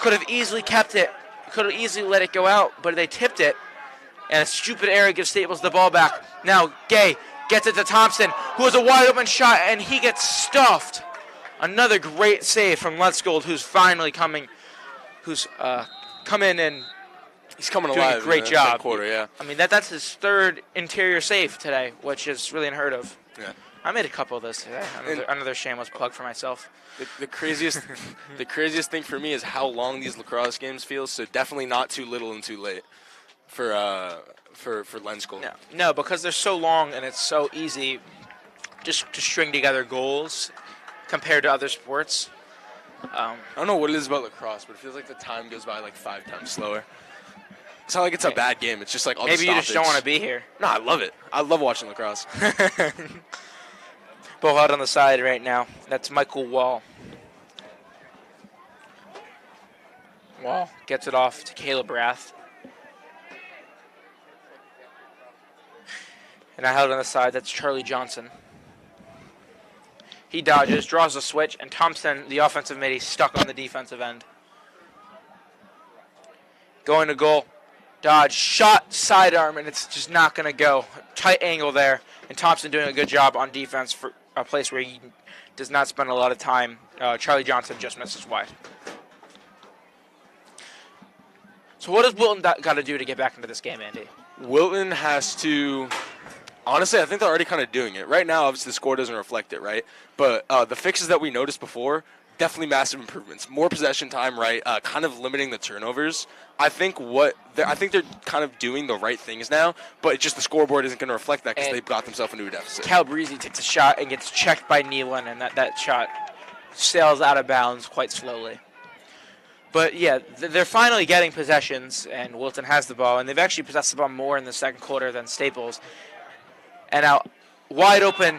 Could have easily kept it. Could have easily let it go out, but they tipped it. And a stupid error gives Staples the ball back. Now Gay gets it to Thompson, who has a wide open shot, and he gets stuffed. Another great save from Let's Gold, who's finally come in and He's coming doing alive. a great in the job. third quarter, yeah. I mean, that's his third interior save today, which is really unheard of. Yeah. I made a couple of those today. Another shameless plug for myself. The craziest, the craziest thing for me is how long these lacrosse games feel. So definitely not too little and too late for Len School. No, because they're so long and it's so easy just to string together goals compared to other sports. I don't know what it is about lacrosse, but it feels like the time goes by like 5 times slower. It's not like it's a bad game. It's just like all maybe the you just don't want to be here. No, I love it. I love watching lacrosse. Ball out on the side right now. That's Michael Wall. Wall gets it off to Caleb Rath. And I held on the side. That's Charlie Johnson. He dodges, draws a switch, and Thompson, the offensive mid, he's stuck on the defensive end. Going to goal. Dodge, shot, sidearm, and it's just not going to go. Tight angle there, and Thompson doing a good job on defense for a place where he does not spend a lot of time. Charlie Johnson just misses wide. So what does Wilton got to do to get back into this game, Andy? Wilton has to. Honestly, I think they're already kind of doing it. Right now, obviously, the score doesn't reflect it, right? But the fixes that we noticed before, definitely massive improvements. More possession time, right? Kind of limiting the turnovers. I think they're kind of doing the right things now, but it's just the scoreboard isn't going to reflect that because they've got themselves into a deficit. Calabrese takes a shot and gets checked by Nealon, and that shot sails out of bounds quite slowly. But, yeah, they're finally getting possessions, and Wilton has the ball, and they've actually possessed the ball more in the second quarter than Staples. And now, wide open,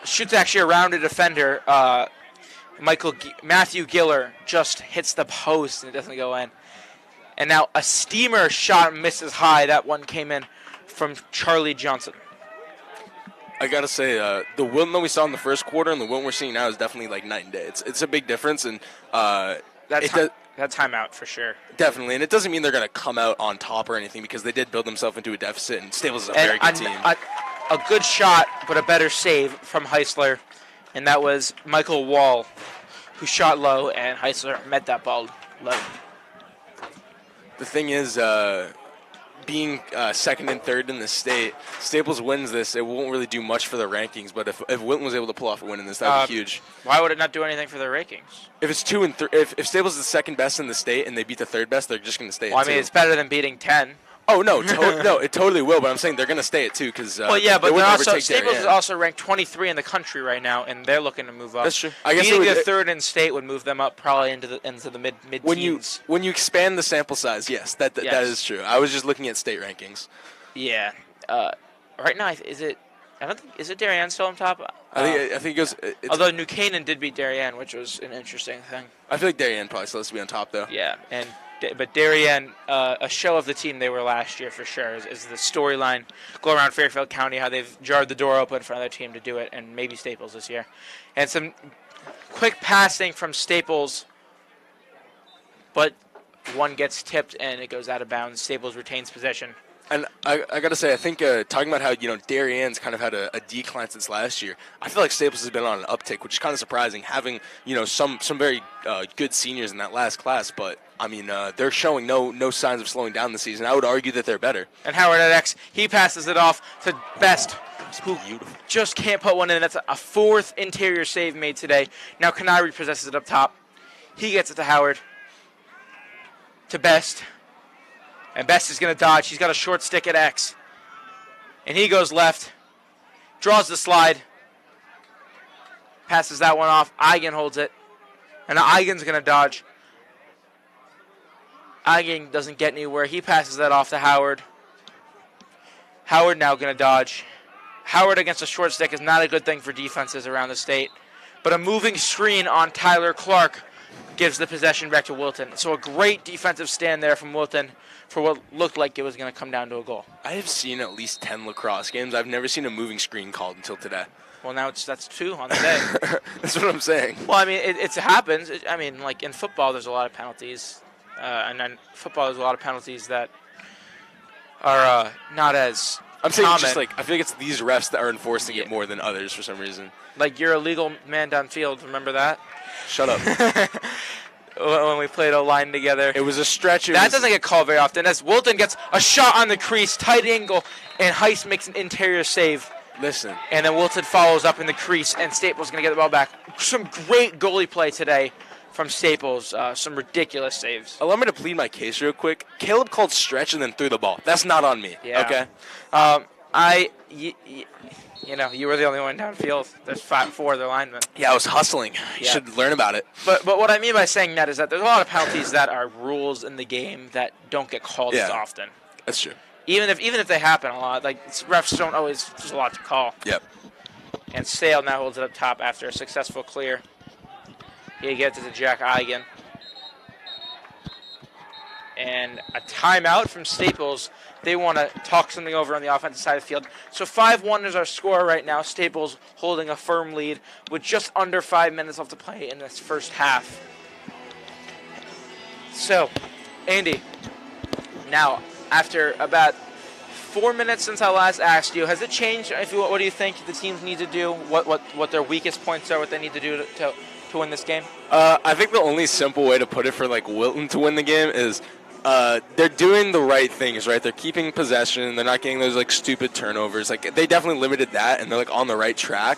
shoots actually around a defender. Matthew Giller just hits the post, and it doesn't go in. And now a steamer shot misses high. That one came in from Charlie Johnson. I got to say, the Wilton that we saw in the first quarter and the Wilton we're seeing now is definitely like night and day. It's a big difference, and that timeout for sure. Definitely, and it doesn't mean they're going to come out on top or anything because they did build themselves into a deficit, and Staples is a very good team. A good shot, but a better save from Heisler, and that was Michael Wall, who shot low, and Heisler met that ball low. The thing is, being second and third in the state, Staples wins this. It won't really do much for the rankings, but if Wilton was able to pull off a win in this, that would be huge. Why would it not do anything for their rankings? If it's 2 and 3, if Staples is the second best in the state and they beat the third best, they're just going to stay at 2. Well, I mean, it's better than beating 10. Oh, no, no, it totally will, but I'm saying they're going to stay at 2 because well, yeah, but Staples Darien. is also ranked 23 in the country right now, and they're looking to move up. That's true. I guess beating the third in state would move them up probably into the mid-teens. When you expand the sample size, yes, that is true. I was just looking at state rankings. Yeah. Right now, is it Darien still on top? I think it goes. Although New Canaan did beat Darien, which was an interesting thing. I feel like Darien probably still has to be on top, though. Yeah, but Darien, a show of the team they were last year for sure, is the storyline. Go around Fairfield County, how they've jarred the door open for another team to do it, and maybe Staples this year. And some quick passing from Staples, but one gets tipped and it goes out of bounds. Staples retains possession. And I got to say, I think talking about how, Darien's kind of had a decline since last year, I feel like Staples has been on an uptick, which is kind of surprising, having, some very good seniors in that last class. But, I mean, they're showing no signs of slowing down this season. I would argue that they're better. And Howard at X, he passes it off to Best, who just can't put one in. That's a fourth interior save made today. Now Canary possesses it up top. He gets it to Howard. To Best. And Best is going to dodge. He's got a short stick at X. And he goes left. Draws the slide. Passes that one off. Eigen holds it. And now Eigen's going to dodge. Eigen doesn't get anywhere. He passes that off to Howard. Howard now going to dodge. Howard against a short stick is not a good thing for defenses around the state. But a moving screen on Tyler Clark gives the possession back to Wilton. So a great defensive stand there from Wilton for what looked like it was going to come down to a goal. I have seen at least 10 lacrosse games. I've never seen a moving screen called until today. Well, now that's 2 on the day. That's what I'm saying. Well, I mean, it happens. Like in football, there's a lot of penalties. And then football, there's a lot of penalties that are not as I'm saying common. just like, I feel like it's these refs that are enforcing it more than others for some reason. Like you're a legal man downfield, remember that? Shut up. when we played O-line together. It was a stretch. That doesn't get called very often. As Wilton gets a shot on the crease, tight angle, and Heist makes an interior save. Listen. And then Wilton follows up in the crease, and Staples going to get the ball back. Some great goalie play today from Staples. Some ridiculous saves. Allow me to plead my case real quick. Caleb called stretch and then threw the ball. That's not on me. Yeah. Okay? You were the only one downfield. There's 4 other linemen. Yeah, I was hustling. You should learn about it. But what I mean by saying that is that there's a lot of penalties that are rules in the game that don't get called as often. That's true. Even if they happen a lot, like refs don't always. There's a lot to call. Yep. And Sale now holds it up top after a successful clear. He gets it to Jack Eigen. And a timeout from Staples. They want to talk something over on the offensive side of the field. So 5-1 is our score right now. Staples holding a firm lead with just under 5 minutes left to play in this first half. So, Andy, now after about 4 minutes since I last asked you, has it changed? What do you think the teams need to do? What their weakest points are? What they need to do to win this game? I think the only simple way to put it for like Wilton to win the game is they're doing the right things, right? They're keeping possession. They're not getting those like stupid turnovers. Like they definitely limited that, and they're like on the right track.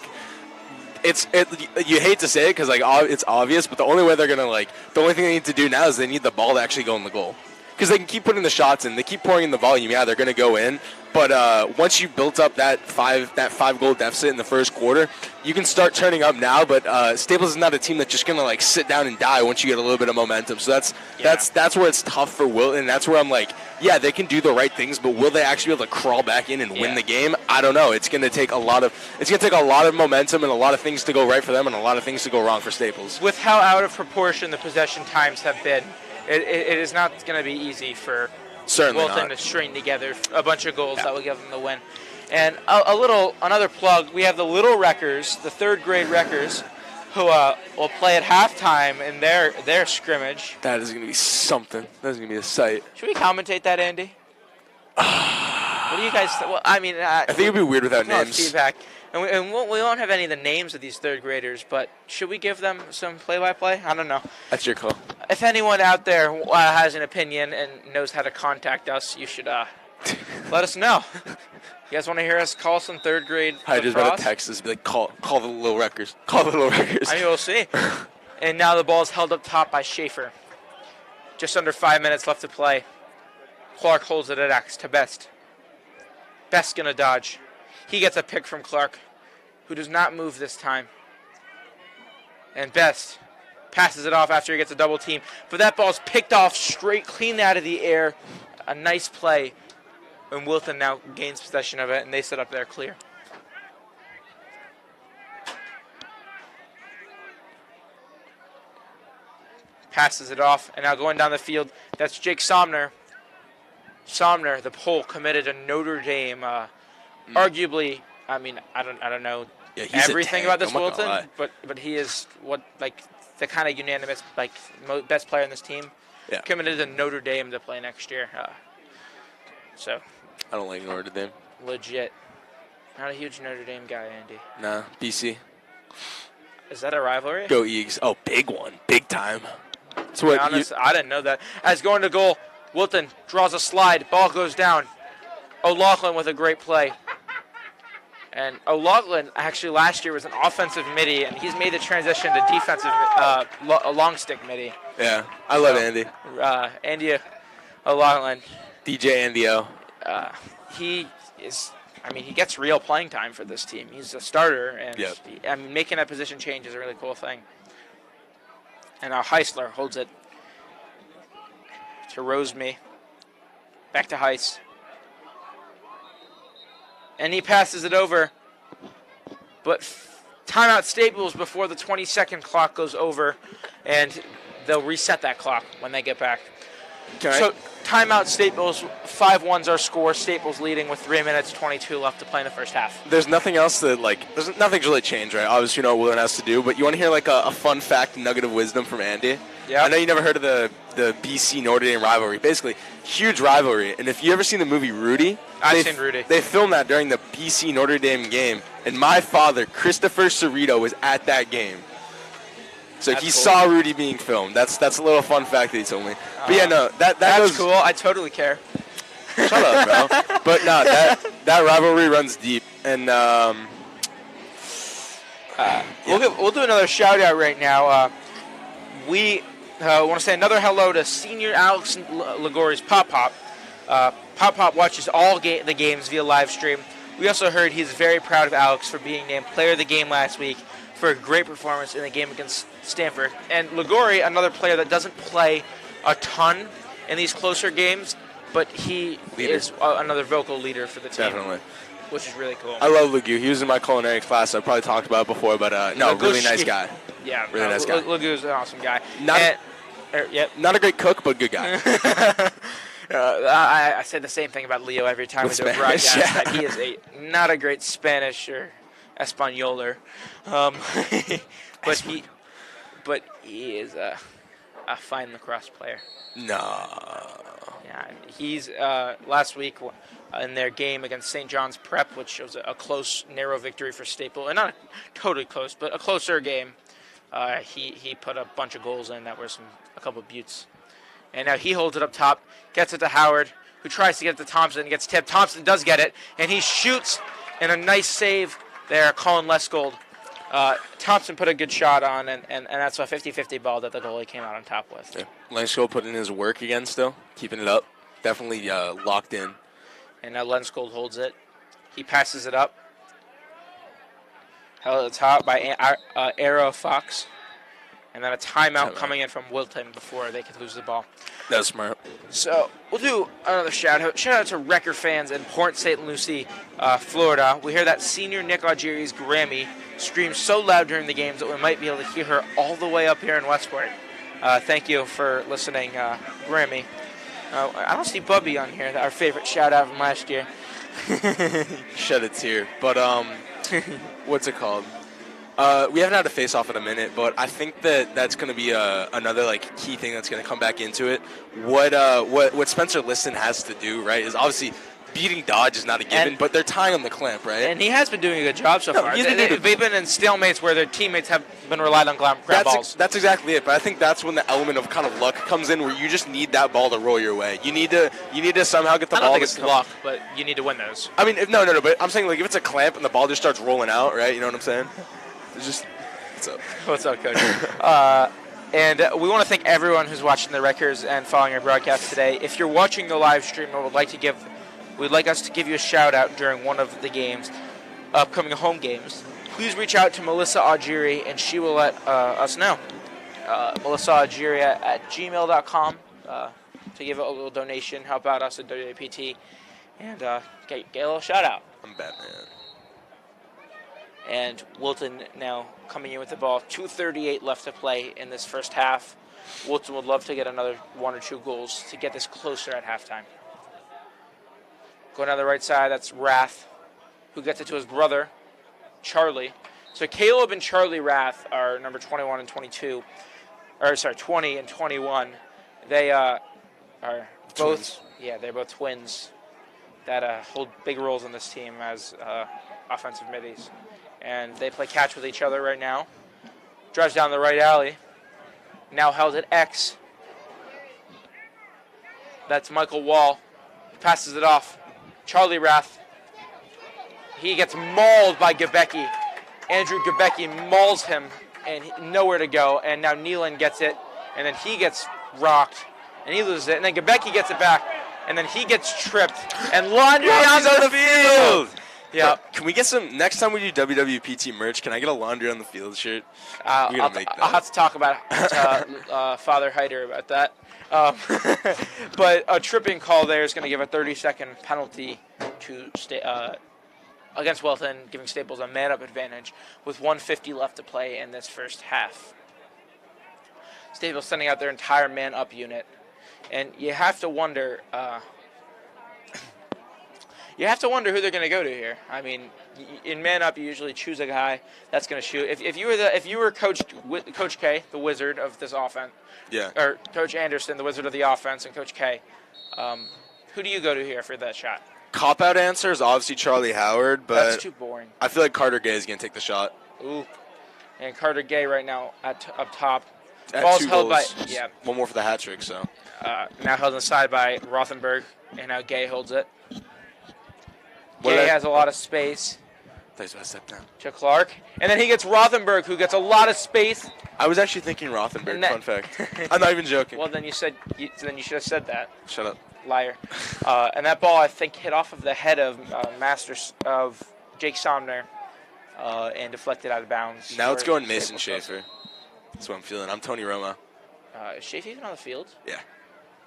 You hate to say it because like it's obvious, but the only way the only thing they need to do now is they need the ball to actually go in the goal. Because they can keep putting the shots in, they keep pouring in the volume. Yeah, they're going to go in, but once you built up that five goal deficit in the first quarter, you can start turning up now. But Staples is not a team that's just going to like sit down and die once you get a little bit of momentum. So that's where it's tough for Wilton. That's where I'm like, yeah, they can do the right things, but will they actually be able to crawl back in and win the game? I don't know. It's going to take a lot of momentum and a lot of things to go right for them, and a lot of things to go wrong for Staples. With how out of proportion the possession times have been. It is not going to be easy for Wilton to string together a bunch of goals that will give them the win. And another plug, we have the Little Wreckers, the third grade Wreckers, who will play at halftime in their scrimmage. That is going to be something. That's going to be a sight. Should we commentate that, Andy? What do you guys? Well, I mean, I think it'd be weird without names. Feedback. And we won't have any of the names of these third graders, but should we give them some play-by-play? I don't know. That's your call. If anyone out there has an opinion and knows how to contact us, you should let us know. You guys want to hear us call some third grade I just want to text us, be like, call the Little Wreckers. Call the Little Wreckers. I mean, we'll see. And now the ball is held up top by Schaefer. Just under 5 minutes left to play. Clark holds it at X to Best. Best's going to dodge. He gets a pick from Clark, who does not move this time. And Best passes it off after he gets a double team. But that ball's picked off straight, clean out of the air. A nice play. And Wilton now gains possession of it, and they set up their clear. Passes it off, and now going down the field, that's Jake Somner. Somner, the Pole, committed to Notre Dame. Arguably, I mean, I don't know everything about this Wilton, but he is the kind of unanimous best player in this team. Yeah. Committed to Notre Dame to play next year. So. I don't like Notre Dame. Legit. Not a huge Notre Dame guy, Andy. Nah, BC. Is that a rivalry? Go Eags. Oh, big one. Big time. To be honest, I didn't know that. As going to goal, Wilton draws a slide. Ball goes down. O'Loughlin with a great play. And O'Loughlin actually last year was an offensive midi, and he's made the transition to defensive long stick midi. Yeah, I love Andy. Andy O'Loughlin. DJ Andy O. He gets real playing time for this team. He's a starter, and making that position change is a really cool thing. And now Heisler holds it to Roseme. Back to Heis. And he passes it over. But timeout Staples before the 20-second clock goes over, and they'll reset that clock when they get back. Okay. So timeout Staples, 5-1's our score. Staples leading with 3 minutes 22 left to play in the first half. There's nothing else nothing's really changed, right? Obviously, you know what Wilton has to do, but you want to hear like a fun fact, nugget of wisdom from Andy? Yeah. I know you never heard of the BC Notre Dame rivalry. Basically, huge rivalry. And if you ever seen the movie Rudy, I've seen Rudy. They filmed that during the BC Notre Dame game, and my father, Christopher Cerrito, was at that game. So That's he cool. saw Rudy being filmed. That's a little fun fact that he told me. But yeah, no, that That's goes, cool. I totally care. Shut up, bro. But no, that rivalry runs deep, and We'll do another shout out right now. We want to say another hello to senior Alex Ligori's Pop Pop. Pop Pop watches all the games via live stream. We also heard he's very proud of Alex for being named player of the game last week for a great performance in the game against Stanford. And Ligori, another player that doesn't play a ton in these closer games, but he is another vocal leader for the team. definitely. Which is really cool. I love Lugu. He was in my culinary class. I probably talked about it before, but no, really nice guy. Yeah, really nice guy. Lugu's an awesome guy. Yep. Not a great cook, but good guy. I say the same thing about Leo every time we do a Spanish, broadcast. yeah. That he is not a great Spanish or Espanoler, but he is a fine lacrosse player. No. Yeah, he's last week in their game against St. John's Prep, which was a close, narrow victory for Staple, and not totally close, but a closer game. He put a bunch of goals in that were a couple of buttes. And now he holds it up top, gets it to Howard, who tries to get it to Thompson, gets tipped. Thompson does get it, and he shoots in a nice save there, Colin Leskold. Thompson put a good shot on, and that's a 50-50 ball that the goalie came out on top with. Yeah. Lensko put in his work again still, keeping it up. Definitely locked in. And now Lenskold holds it. He passes it up. Held at the top by Arrow Fox. And then a timeout coming in from Wilton before they could lose the ball. That's smart. So we'll do another shout out. Shout out to Wrecker fans in Port St. Lucie, Florida. We hear that senior Nick Augeri's Grammy screams so loud during the games that we might be able to hear her all the way up here in Westport. Thank you for listening, Grammy. I don't see Bubby on here, our favorite shout out from last year. Shed a tear. But what's it called? We haven't had a face-off in a minute, but I think that's going to be another like key thing that's going to come back into it. What Spencer Liston has to do, right, is obviously beating Dodge is not a given, but they're tying on the clamp, right? And he has been doing a good job so far. They've been in stalemates where their teammates have been relied on grab balls. That's exactly it. But I think that's when the element of kind of luck comes in, where you just need that ball to roll your way. You need to somehow get the ball. I don't think it's luck, but you need to win those. I mean, no. But I'm saying like if it's a clamp and the ball just starts rolling out, right? You know what I'm saying? It's just what's up? What's up, Coach? And we want to thank everyone who's watching the Wreckers and following our broadcast today. If you're watching the live stream and we'd like us to give you a shout out during one of the games, upcoming home games, please reach out to Melissa Augeri and she will let us know. Melissa Augeri at gmail.com to give a little donation, help out us at WAPT, and get a little shout out. I'm Batman. And Wilton now coming in with the ball. 2:38 left to play in this first half. Wilton would love to get another 1 or 2 goals to get this closer at halftime. Going down the right side, that's Rath, who gets it to his brother, Charlie. So Caleb and Charlie Rath are number 21 and 22. 20 and 21. They are both, Twins. Yeah, they're both twins that hold big roles on this team as offensive middies. And they play catch with each other right now. Drives down the right alley. Now held at X. That's Michael Wall. He passes it off. Charlie Rath. He gets mauled by Gebecki. Andrew Gebecki mauls him and nowhere to go. And now Nealon gets it. And then he gets rocked. And he loses it. And then Gebecki gets it back. And then he gets tripped. And Laundry on the field. Yeah. Can we get some next time we do WWPT merch? Can I get a laundry on the field shirt? I'll have to talk about Father Heider about that. But a tripping call there is going to give a 30-second penalty to against Wilton, giving Staples a man-up advantage with 1:50 left to play in this first half. Staples sending out their entire man-up unit, and you have to wonder. You have to wonder who they're going to go to here. I mean, in man up, you usually choose a guy that's going to shoot. If you were Coach K, the wizard of this offense, yeah, or Coach Anderson, the wizard of the offense, and Coach K, who do you go to here for that shot? Cop-out answer is obviously Charlie Howard, but That's too boring. I feel like Carter Gay is going to take the shot. Ooh, And Carter Gay right now up top. At Ball's 2 held by goals, yeah. one more for the hat trick. So Now held inside by Rothenberg, and now Gay holds it. What Gay did I- has a lot of space Thanks, I step down. to Clark, and then he gets Rothenberg, who gets a lot of space. I was actually thinking Rothenberg. And that- Fun fact. I'm not even joking. Well, then you should have said that, Shut up. liar. And that ball, I think, hit off of the head of Jake Somner, and deflected out of bounds. Now it's Where going Mason Staples Schaefer. That's what I'm feeling. I'm Tony Romo. goes. Is Schaefer even on the field? Yeah.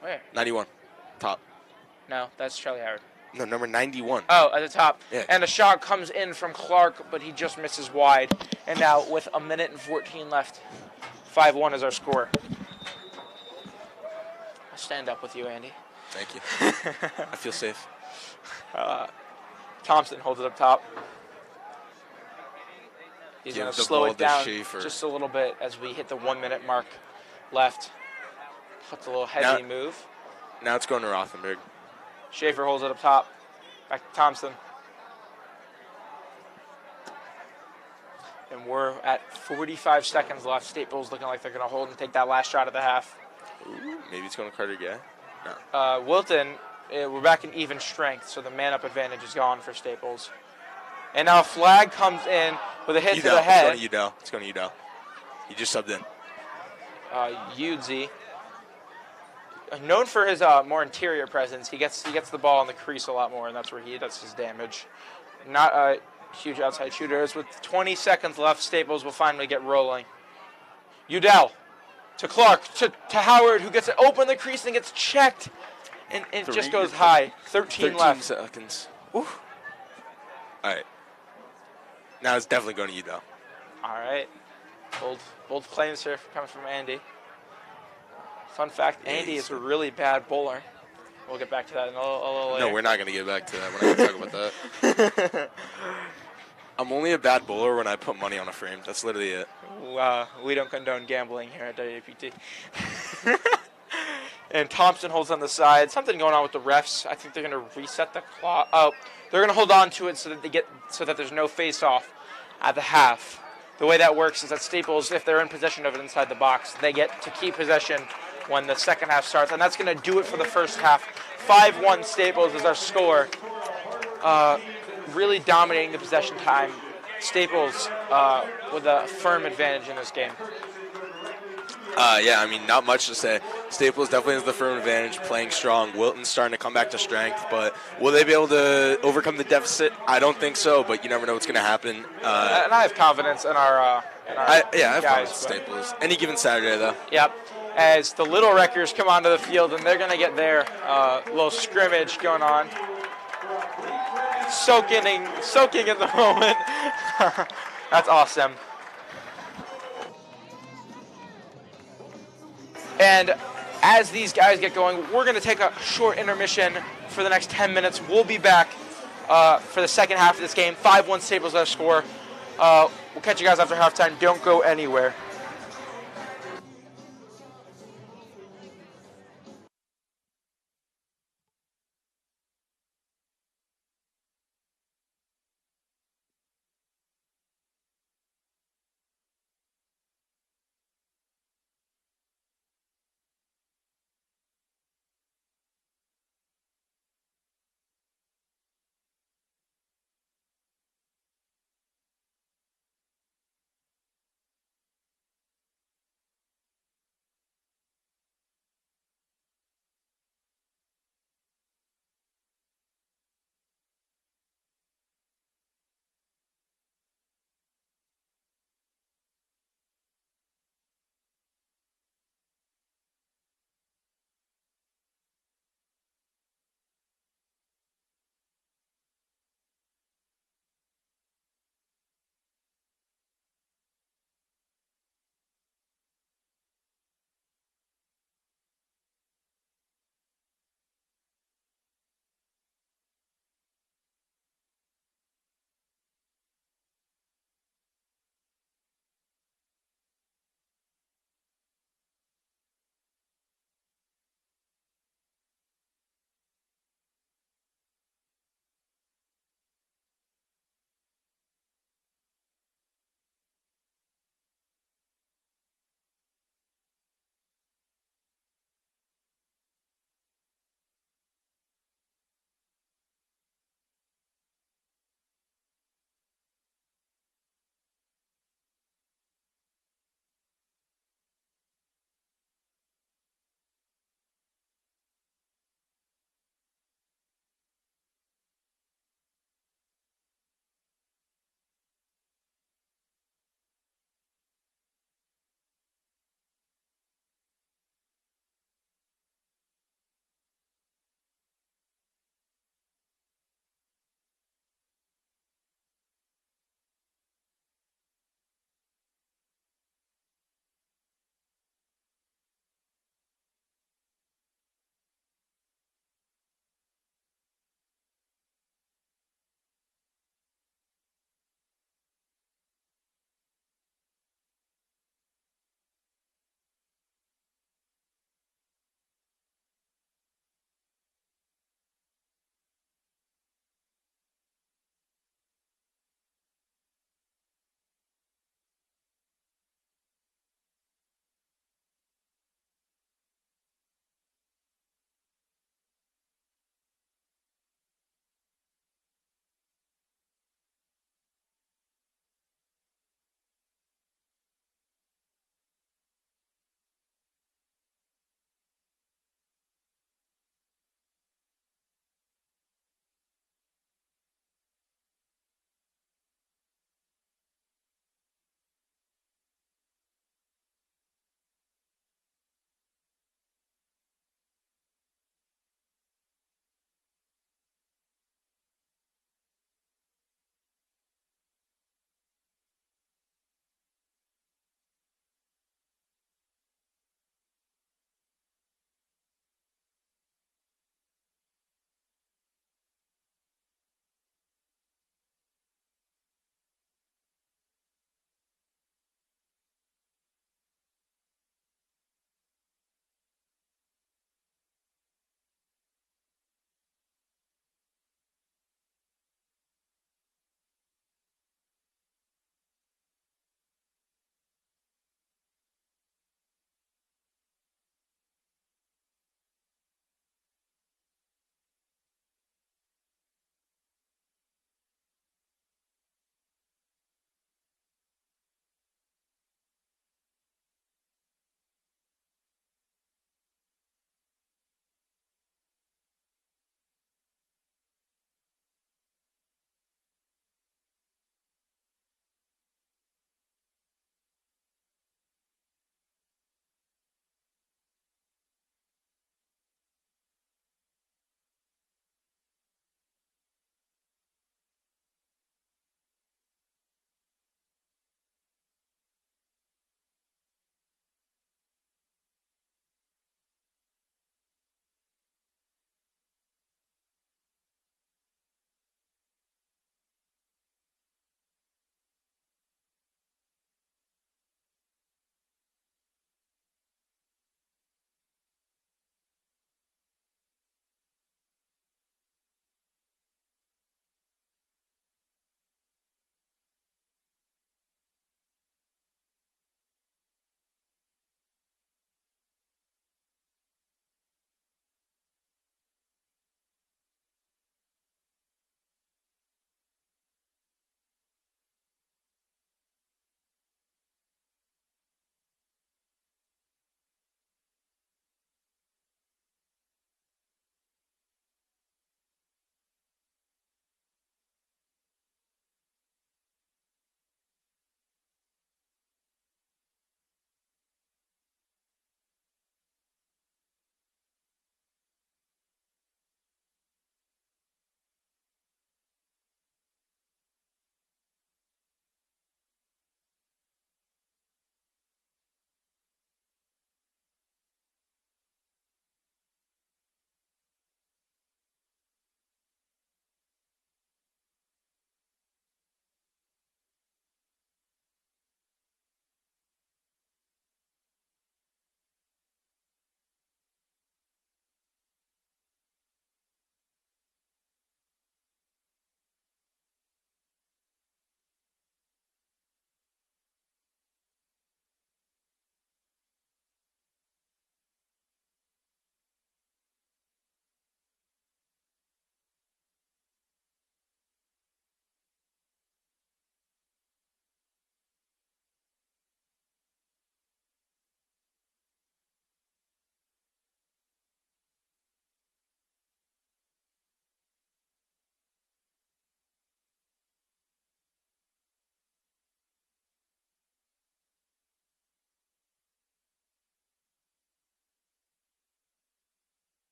Where? 91. Top. No, that's Charlie Howard. No, number 91. Oh, at the top. Yeah. And a shot comes in from Clark, but he just misses wide. And now with a minute and 14 left, 5-1 is our score. I'll stand up with you, Andy. Thank you. I feel safe. Thompson holds it up top. He's Give going to the slow ball it to down Schaefer. just a little bit as we hit the 1 minute mark left. Puts a little heavy Now- move. Now it's going to Rothenberg. Schaefer holds it up top. Back to Thompson. And we're at 45 seconds left. Staples looking like they're going to hold and take that last shot of the half. Ooh, maybe it's going to Carter Gay. No. Wilton, we're back in even strength, so the man-up advantage is gone for Staples. And now a flag comes in with a hit to the head. It's going to Udell. It's going to Udell. He just subbed in. Udzi, known for his more interior presence, he gets the ball in the crease a lot more, and that's where he does his damage. Not a huge outside shooter. With 20 seconds left, Staples will finally get rolling. Udell to Clark to Howard, who gets it open the crease and gets checked, and it just goes high. 13 left. Seconds. Ooh. All right. Now it's definitely going to Udell. All right. Bold claims here coming from Andy. Fun fact, Andy is a really bad bowler. We'll get back to that in a little later. No, we're not going to get back to that. We're not going to talk about that. I'm only a bad bowler when I put money on a frame. That's literally it. We don't condone gambling here at WPT. And Thompson holds on the side. Something going on with the refs. I think they're going to reset the clock. Oh, they're going to hold on to it so that there's no face-off at the half. The way that works is that Staples, if they're in possession of it inside the box, they get to keep possession when the second half starts, and that's going to do it for the first half. 5-1 Staples is our score. Really dominating the possession time. Staples with a firm advantage in this game. Yeah, I mean, not much to say. Staples definitely has the firm advantage, playing strong. Wilton's starting to come back to strength, but will they be able to overcome the deficit? I don't think so, but you never know what's going to happen. And I have confidence in our I have guys. confidence in Staples. Any given Saturday, though. Yep. As the Little Wreckers come onto the field, and they're going to get their little scrimmage going on. Soaking in the moment. That's awesome. And as these guys get going, we're going to take a short intermission for the next 10 minutes. We'll be back for the second half of this game. 5-1 Staples our score. We'll catch you guys after halftime. Don't go anywhere.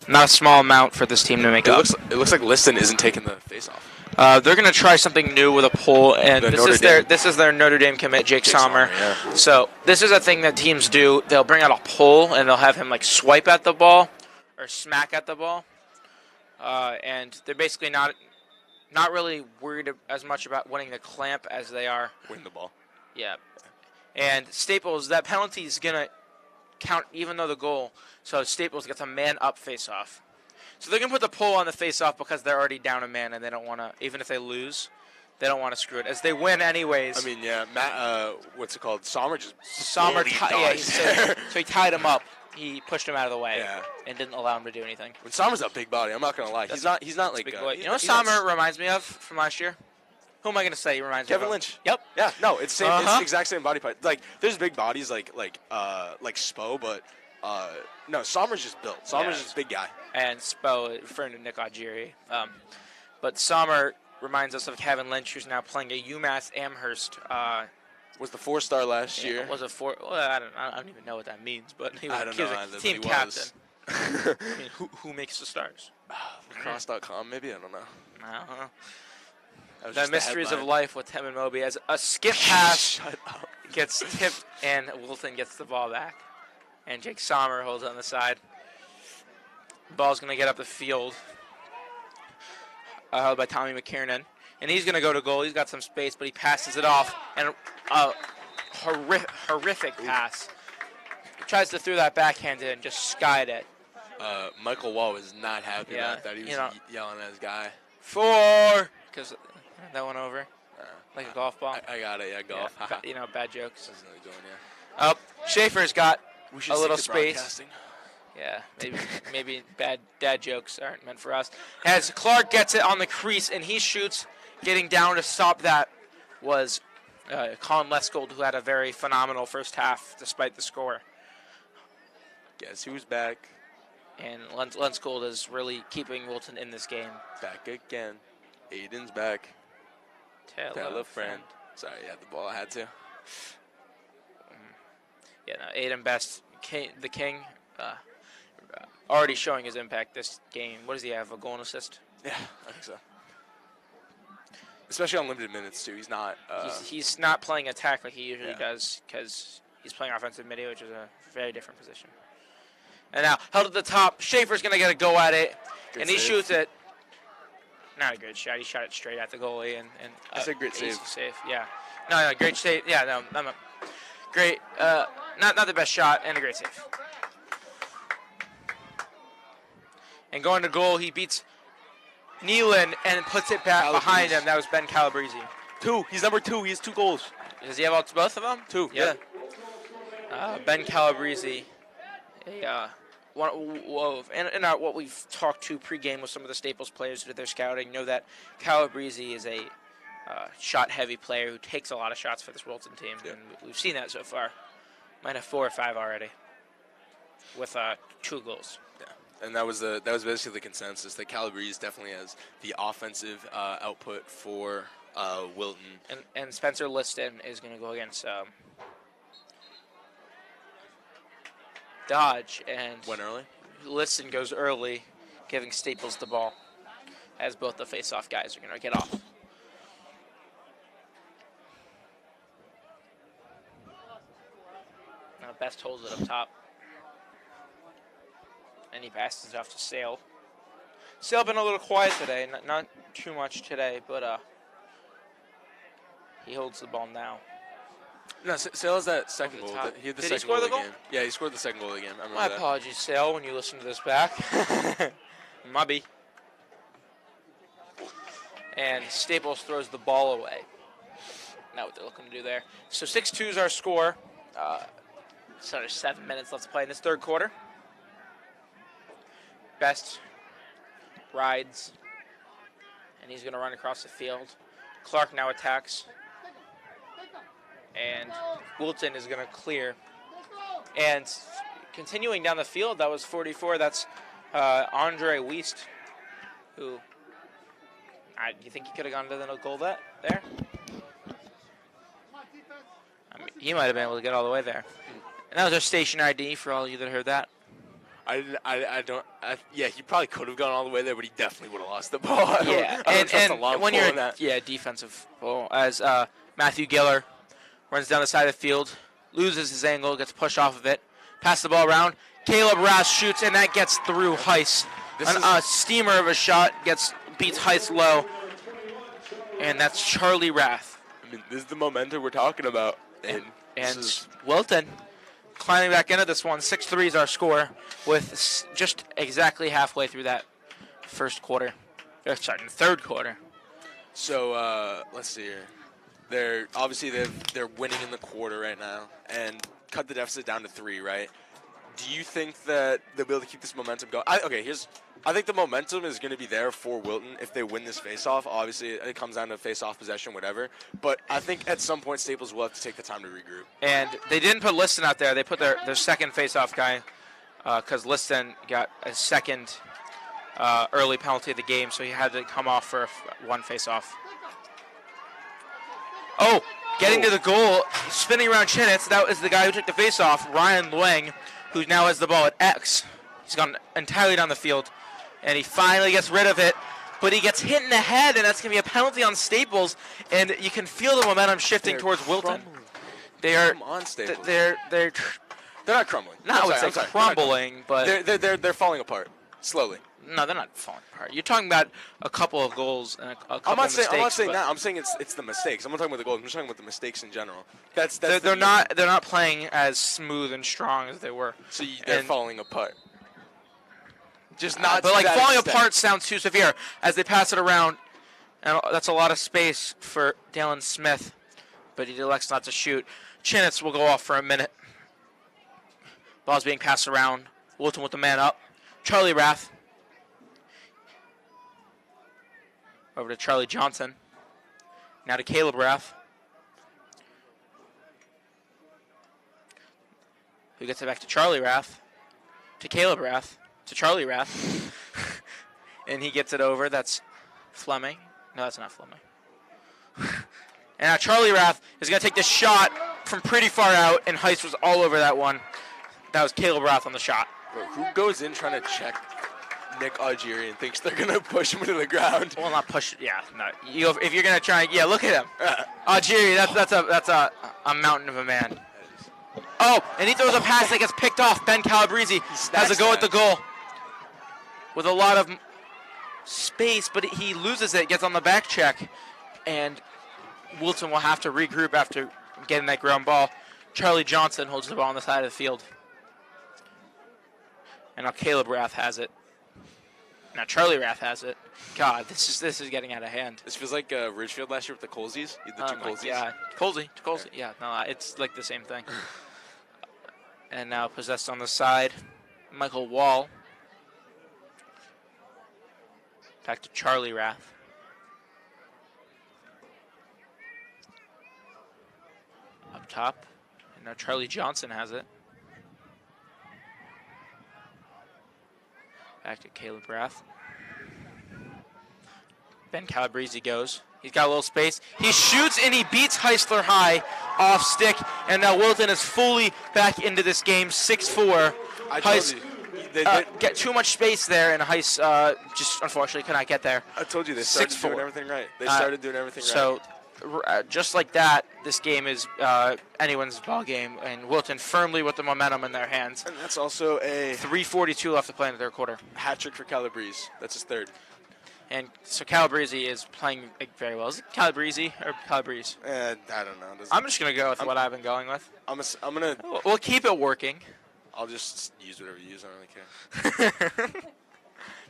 Not a small amount for this team to make up. It looks like Liston isn't taking the face-off. They're going to try something new with a pull, and this is their Notre Dame commit, Jake Sommer. Yeah. So this is a thing that teams do. They'll bring out a pull, and they'll have him like swipe at the ball or smack at the ball, and they're basically not really worried as much about winning the clamp as they are Win the ball. Yeah. And Staples, that penalty is going to count even though the goal. So Staples gets a man-up face-off. So they're going to put the pull on the face-off because they're already down a man, and they don't want to, even if they lose, they don't want to screw it. As they win anyways. I mean, yeah, Matt, what's it called? Sommer just so he tied him up. He pushed him out of the way and didn't allow him to do anything. When Sommer's a big body, I'm not going to lie. He's not like... you know what Sommer reminds me of from last year? Who am I going to say he reminds me of? Kevin Lynch. Yep. Yeah, no, it's same. It's the exact same body part. Like, there's big bodies like Spo, but no, Sommer's just built. Sommer's just a big guy. And Spo, referring to Nick Augeri. But Sommer reminds us of Kevin Lynch, who's now playing at UMass Amherst. Was the 4-star last year. Was a 4. Well, I don't even know what that means, but he was, I don't he was know a team captain. I mean, who makes the stars? Lacrosse.com, maybe? I don't know. I don't know. The mysteries of life with Tim and Moby. As a skip pass gets tipped and Wilton gets the ball back. And Jake Sommer holds it on the side. Ball's going to get up the field. Held by Tommy McKiernan. And he's going to go to goal. He's got some space, but he passes it off. And a horrific pass. He tries to throw that backhand in, just skied it. Michael Wall was not happy about that. He was yelling at his guy. 4! Because that went over. Like a golf ball. I got it, yeah, golf. Yeah, bad jokes. Going, Schaefer's got a little space. Yeah, maybe bad dad jokes aren't meant for us. As Clark gets it on the crease and he shoots, getting down to stop that was Colin Leskold, who had a very phenomenal first half despite the score. Guess who's back? And Leskold is really keeping Wilton in this game. Back again. Aiden's back. Tell a friend. Sorry, yeah, the ball I had to. Yeah, no, Aiden Best, the King, already showing his impact this game. What does he have, a goal and assist? Yeah, I think so. Especially on limited minutes, too. He's not... he's not playing attack like he usually does because he's playing offensive mid, which is a very different position. And now, held at the top. Schaefer's going to get a go at it, and he shoots it. Not a good shot. He shot it straight at the goalie. That's a great save. Yeah. No, great save. Yeah, no, great. Not the best shot, and a great save. And going to goal, he beats Nealon and puts it back behind him. That was Ben Calabrese. 2. He's number 2. He has 2 goals. Does he have both of them? 2. Yeah. Ben Calabrese, what we've talked to pregame with some of the Staples players who did their scouting, know that Calabrese is a shot-heavy player who takes a lot of shots for this Wilton team, and we've seen that so far. Might have 4 or 5 already, with 2 goals. Yeah, and that was basically the consensus that Calabrese definitely has the offensive output for Wilton. And Spencer Liston is going to go against Dodge, and went early. Liston goes early, giving Staples the ball, as both the face-off guys are going to get off. Now Best holds it up top, and he passes it off to Sale. Sale been a little quiet today, not too much today, but he holds the ball now. No, Sale has that second goal. He had the second goal of the game. Yeah, he scored the second goal of the game. My apologies, Sale, when you listen to this back. Mubby. And Staples throws the ball away. Not what they're looking to do there. So 6-2 is our score. So there's 7 minutes left to play in this third quarter. Best rides. And he's going to run across the field. Clark now attacks. And Wilton is going to clear. And continuing down the field, that was 44. That's Andre Wiest, who, you think he could have gone to the goal there? I mean, he might have been able to get all the way there. And that was our station ID for all of you that heard that. Yeah, he probably could have gone all the way there, but he definitely would have lost the ball. I don't trust a long when pull you're in that. defensive ball, as Matthew Giller runs down the side of the field, loses his angle, gets pushed off of it, passes the ball around. Caleb Rath shoots, and that gets through Heiss. A steamer of a shot beats Heiss low, and that's Charlie Rath. I mean, this is the momentum we're talking about. And Wilton climbing back into this one. 6-3 is our score with just exactly halfway through that third quarter. So let's see here. They're winning in the quarter right now and cut the deficit down to 3, right? Do you think that they'll be able to keep this momentum going? I think the momentum is going to be there for Wilton if they win this face-off. Obviously, it comes down to face-off possession, whatever. But I think at some point Staples will have to take the time to regroup. And they didn't put Liston out there. They put their second face-off guy because Liston got a second early penalty of the game, so he had to come off for one face-off. Oh, getting to the goal, spinning around Chinitz. That was the guy who took the face-off, Ryan Lueng, who now has the ball at X. He's gone entirely down the field, and he finally gets rid of it, but he gets hit in the head, and that's going to be a penalty on Staples, and you can feel the momentum shifting towards Wilton. Come on, Staples. They're not crumbling. I would say crumbling, but they're falling apart slowly. No, they're not falling apart. You're talking about a couple of goals and a couple I'm not of mistakes. I'm not saying that. I'm saying it's the mistakes. I'm not talking about the goals. I'm just talking about the mistakes in general. They're not playing as smooth and strong as they were. So they're falling apart. Just But falling apart sounds too severe as they pass it around, and that's a lot of space for Dalen Smith, but he elects not to shoot. Chinitz will go off for a minute. Ball's being passed around. Wilton with the man up. Charlie Rath. Over to Charlie Johnson. Now to Caleb Rath. Who gets it back to Charlie Rath. To Caleb Rath. To Charlie Rath. And he gets it over. That's Fleming. No, that's not Fleming. And now Charlie Rath is going to take this shot from pretty far out, and Heiss was all over that one. That was Caleb Rath on the shot. Bro, who goes in trying to check Nick Algieri and thinks they're going to push him into the ground? Well, not push. Yeah, no. If you're going to try, look at him. Algieri, that's a mountain of a man. Oh, and he throws a pass that gets picked off. Ben Calabrese has a go at the goal with a lot of space, but he loses it, gets on the back check, and Wilton will have to regroup after getting that ground ball. Charlie Johnson holds the ball on the side of the field. And now Caleb Rath has it. Now Charlie Rath has it. God, this is getting out of hand. This feels like Ridgefield last year with the Colesies. The two Colesies. Yeah, Colsey. Yeah, no, it's like the same thing. And now possessed on the side, Michael Wall. Back to Charlie Rath. Up top. And now Charlie Johnson has it. Back to Caleb Rath. Ben Calabrese goes. He's got a little space. He shoots and he beats Heisler high off stick. And now Wilton is fully back into this game. 6-4. Heiss get too much space there, and Heiss just unfortunately could not get there. I told you they started doing everything right. They started doing everything right. So just like that, this game is anyone's ball game, and Wilton firmly with the momentum in their hands. And that's also a 3:42 left to play in the third quarter. Hat trick for Calabrese. That's his third. And so Calabrese is playing very well. Is it Calabrese or Calabrese? I don't know. I'm just gonna go with what I've been going with. I'm gonna. We'll keep it working. I'll just use whatever you use. I don't really care.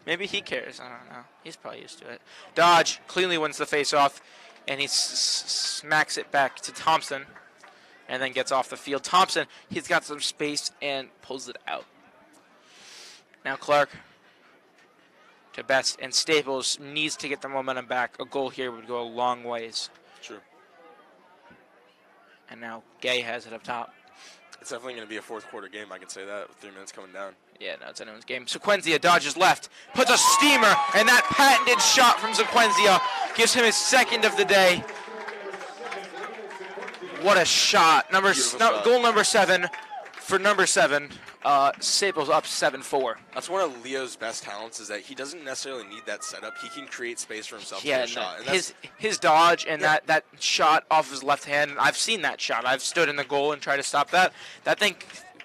Maybe he cares. I don't know. He's probably used to it. Dodge cleanly wins the face-off, and he smacks it back to Thompson, and then gets off the field. Thompson, he's got some space and pulls it out. Now Clark to Best, and Staples needs to get the momentum back. A goal here would go a long ways. True. And now Gay has it up top. It's definitely going to be a fourth quarter game, I can say that, with 3 minutes coming down. Yeah, no, it's anyone's game. Sequenzia dodges left, puts a steamer, and that patented shot from Sequenzia gives him his second of the day. What a shot. Goal number 7 for number 7, Staples up 7-4. That's one of Leo's best talents is that he doesn't necessarily need that setup. He can create space for himself Yeah, for a shot. And his dodge and that shot off his left hand, I've seen that shot. I've stood in the goal and tried to stop that. That thing,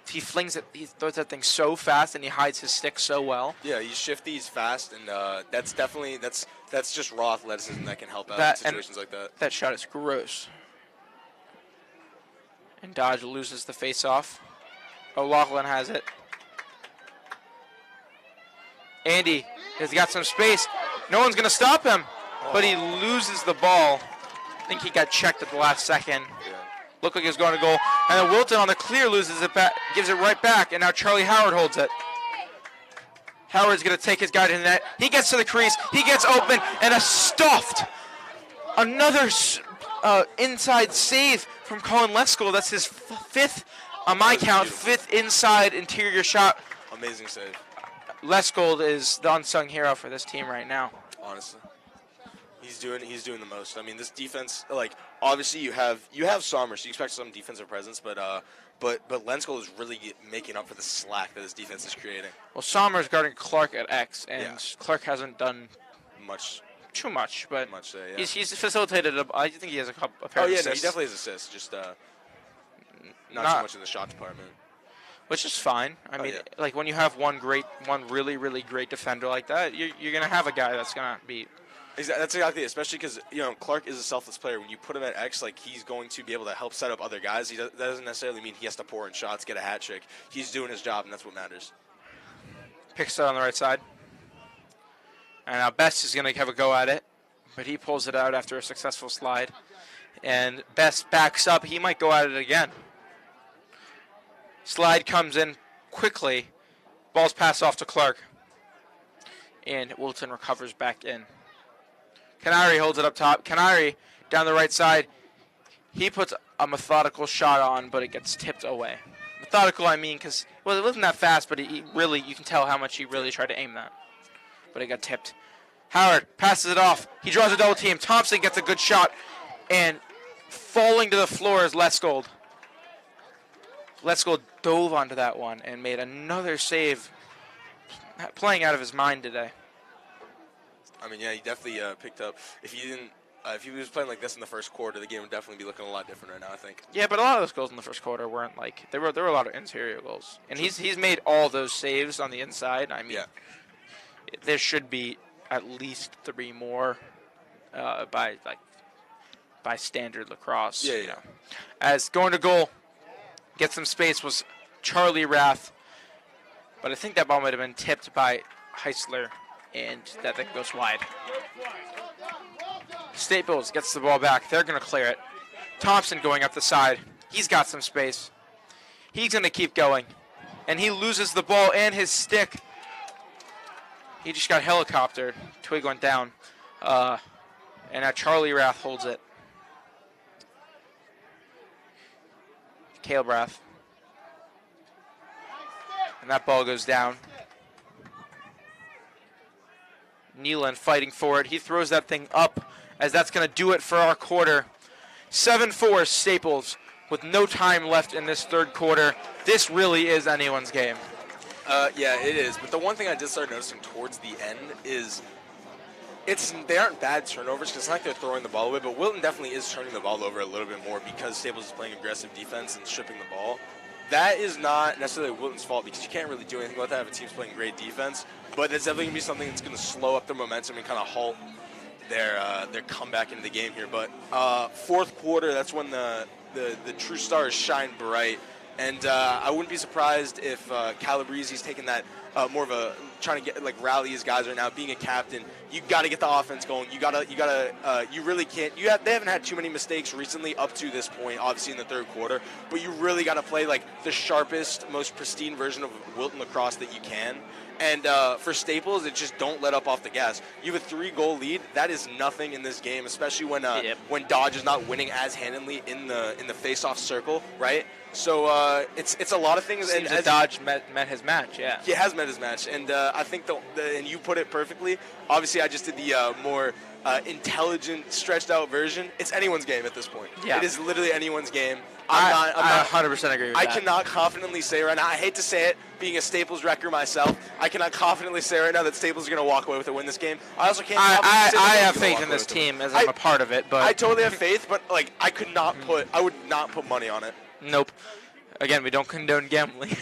he flings it, he throws that thing so fast and he hides his stick so well. yeah, he's shifty, he's fast, and that's definitely that's just raw athleticism that can help out in situations like that. That shot is gross. And Dodge loses the face-off. O'Loughlin has it. Andy has got some space. No one's going to stop him, but he loses the ball. I think he got checked at the last second. Yeah. Looked like he was going to goal. And then Wilton on the clear loses it back, gives it right back, and now Charlie Howard holds it. Howard's going to take his guy to the net. He gets to the crease. He gets open, and a stuffed. Another inside save from Colin Leskold. That's his fifth, on my count, fifth inside interior shot. Amazing save. Leskold is the unsung hero for this team right now. Honestly, he's doing the most. I mean, this defense, like obviously you have Sommer, so you expect some defensive presence, but Leskold is really making up for the slack that this defense is creating. Well, Sommer's guarding Clark at X, and Yeah. Clark hasn't done Much too much, but there, yeah. he's facilitated. I think he has a pair Oh of yeah, no, he assists, definitely has assists, just not Not- so much in the shot department. which is fine. I mean, yeah. like when you have one really, really great defender like that, you're gonna have a guy that's gonna be. That's exactly it, especially because, Clark is a selfless player. When you put him at X, like, he's going to be able to help set up other guys. That doesn't necessarily mean he has to pour in shots, get a hat trick. He's doing his job, and that's what matters. Picks it on the right side. And now Best is going to have a go at it, but he pulls it out after a successful slide. And Best backs up. He might go at it again. Slide comes in quickly. Ball's passed off to Clark. And Wilton recovers back in. Canary holds it up top. Canary down the right side. He puts a methodical shot on, but it gets tipped away. Methodical, I mean, because, well, it wasn't that fast, but he really, you can tell how much he really tried to aim that. But it got tipped. Howard passes it off. He draws a double team. Thompson gets a good shot. And falling to the floor is Leskold. Leskold dove onto that one and made another save. Playing out of his mind today. I mean, yeah, he definitely picked up. If he was playing like this in the first quarter, the game would definitely be looking a lot different right now, I think. Yeah, but a lot of those goals in the first quarter weren't like there were a lot of interior goals, and he's made all those saves on the inside. I mean, Yeah. There should be at least 3 more by standard lacrosse. Yeah, you yeah. know. As going to goal, get some space was Charlie Rath, but I think that ball might have been tipped by Heisler, and that thing goes wide. Staples gets the ball back. They're going to clear it. Thompson going up the side. He's got some space. He's going to keep going. And he loses the ball and his stick. He just got helicoptered. Twig went down. And now Charlie Rath holds it. Caleb Rath. And that ball goes down. Nealon fighting for it. He throws that thing up as that's going to do it for our quarter. 7-4 Staples with no time left in this third quarter. This really is anyone's game. Yeah, it is. But the one thing I did start noticing towards the end is they aren't bad turnovers because it's not like they're throwing the ball away, but Wilton definitely is turning the ball over a little bit more because Staples is playing aggressive defense and stripping the ball. That is not necessarily Wilton's fault because you can't really do anything about that if a team's playing great defense, but it's definitely going to be something that's going to slow up their momentum and kind of halt their comeback into the game here. But fourth quarter, that's when the true stars shine bright. And I wouldn't be surprised if Calabresi's taking that more of a trying to get rally his guys right now. Being a captain, you got to get the offense going. You really can't. They haven't had too many mistakes recently up to this point, obviously in the third quarter. But you really got to play the sharpest, most pristine version of Wilton lacrosse that you can. And for Staples, it's just don't let up off the gas. You have a 3-goal lead. That is nothing in this game, especially when Dodge is not winning as handily in the face-off circle, right? So it's a lot of things. Seems that Dodge met his match, yeah. He has met his match, and I think and you put it perfectly. Obviously, I just did the more intelligent, stretched out version. It's anyone's game at this point. Yeah. It is literally anyone's game. I 100% agree with I that. cannot confidently say right now, I hate to say it, being a Staples wrecker myself, I cannot confidently say right now that Staples are going to walk away with a win this game. I also can't I say that have they're gonna faith walk in away this with a win. team as I'm a part of it, but I totally have faith, but like I would not put money on it. nope. Again, we don't condone gambling.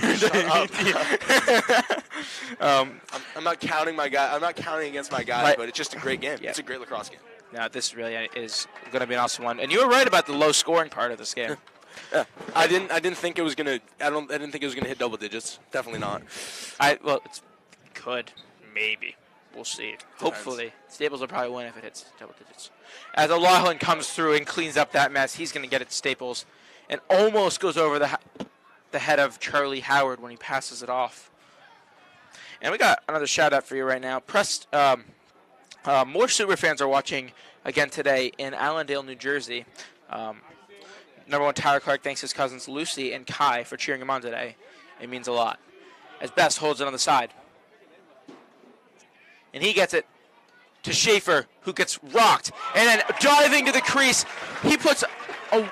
I'm not counting my guy. I'm not counting against my guys, Right. but it's just a great game. Yeah. It's a great lacrosse game. No, this really is going to be an awesome one. And you were right about the low scoring part of this game. Yeah. I didn't think it was gonna. I didn't think it was gonna hit double digits. Definitely not. Well, it's could maybe. We'll see. Hopefully, Staples will probably win if it hits double digits. As O'Loughlin comes through and cleans up that mess, he's going to get it to Staples, and almost goes over the head of Charlie Howard when he passes it off. And we got another shout out for you right now. More Super fans are watching again today in Allendale, New Jersey. Number one, Tyler Clark thanks his cousins Lucy and Kai for cheering him on today. It means a lot. As Best holds it on the side. And he gets it to Schaefer, who gets rocked. And then diving to the crease, he puts, an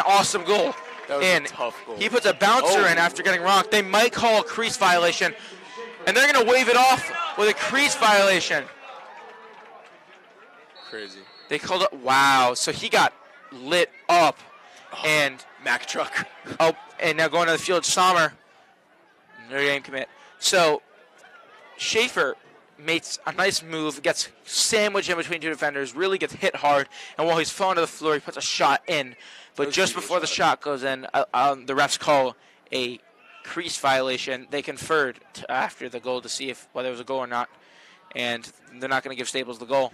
awesome goal. That was in. a tough goal. He puts a bouncer in after getting rocked. They might call a crease violation, and they're going to wave it off with a crease violation. Crazy. They called it, wow. So he got lit up. And Mack truck. And now going to the field, Sommer, no game commit. So Schaefer makes a nice move, gets sandwiched in between two defenders, really gets hit hard, and while he's falling to the floor, he puts a shot in. But just before the shot goes in, the refs call a crease violation. They conferred after the goal to see whether it was a goal or not, and they're not going to give Staples the goal.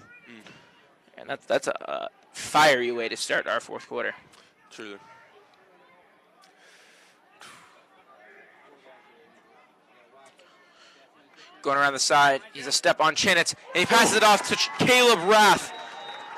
And that's a fiery way to start our fourth quarter. Truly. Going around the side, he's a step on Chinitz, and he passes it off to Caleb Rath.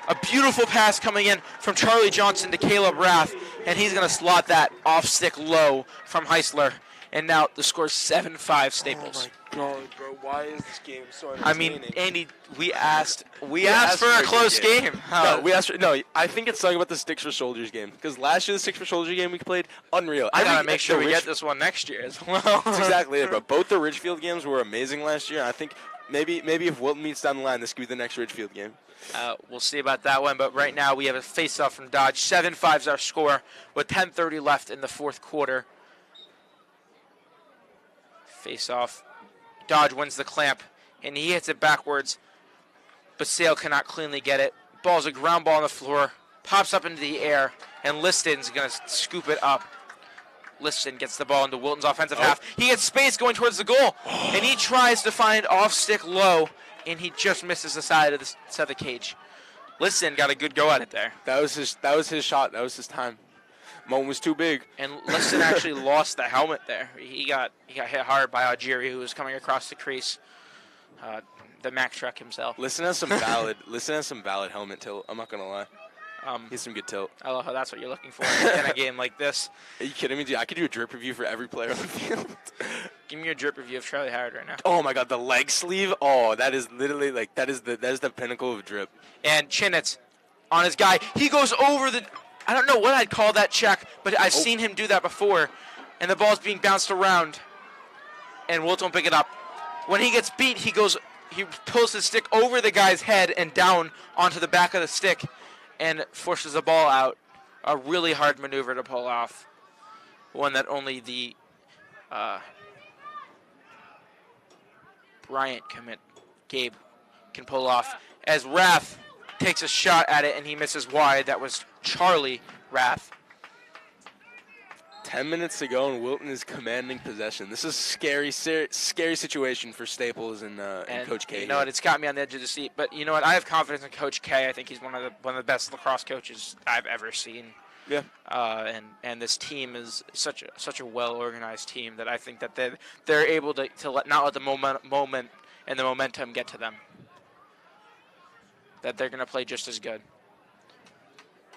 A beautiful pass coming in from Charlie Johnson to Caleb Rath, and he's going to slot that off stick low from Heisler. And now the score's 7-5 Staples. Oh my God, bro! Why is this game so I entertaining? mean, Andy, we asked for a close game. I think it's something about the Sticks for Soldiers game, because last year the Sticks for Soldiers game we played, unreal. I gotta make sure we get this one next year as well. That's exactly it, bro. Both the Ridgefield games were amazing last year. I think maybe if Wilton meets down the line, this could be the next Ridgefield game. We'll see about that one, but right now we have a face-off from Dodge. 7-5 is our score with 10:30 left in the fourth quarter. Face-off. Dodge wins the clamp, and he hits it backwards, but Sale cannot cleanly get it. Ball's a ground ball on the floor, pops up into the air, and Liston's going to scoop it up. Liston gets the ball into Wilton's offensive half. He gets space going towards the goal, and he tries to find off-stick low, and he just misses the side of the cage. Liston got a good go at it there. That was his shot. That was his time. Moment was too big. And Liston actually lost the helmet there. He got hit hard by Algieri, who was coming across the crease. The Mack truck himself. Listen has some valid helmet tilt. I'm not gonna lie. He has some good tilt. I love how that's what you're looking for in a game like this. Are you kidding me, dude? I could do a drip review for every player on the field. Give me your drip review of Charlie Howard right now. Oh my God, the leg sleeve. Oh, that is literally like that is the pinnacle of drip. And Chinitz on his guy. He goes over the. I don't know what I'd call that check, but I've seen him do that before. And the ball's being bounced around, and Wilt don't pick it up. When he gets beat, he pulls his stick over the guy's head and down onto the back of the stick, and forces the ball out. A really hard maneuver to pull off. One that only the Bryant commit, Gabe, can pull off. As Rath takes a shot at it, and he misses wide. That was Charlie Rath. 10 minutes to go, and Wilton is commanding possession. This is a scary situation for Staples and Coach K. You know what? It's got me on the edge of the seat. But you know what? I have confidence in Coach K. I think he's one of the best lacrosse coaches I've ever seen. Yeah. And this team is such a well organized team that I think that they're able to not let the moment and the momentum get to them. That they're going to play just as good.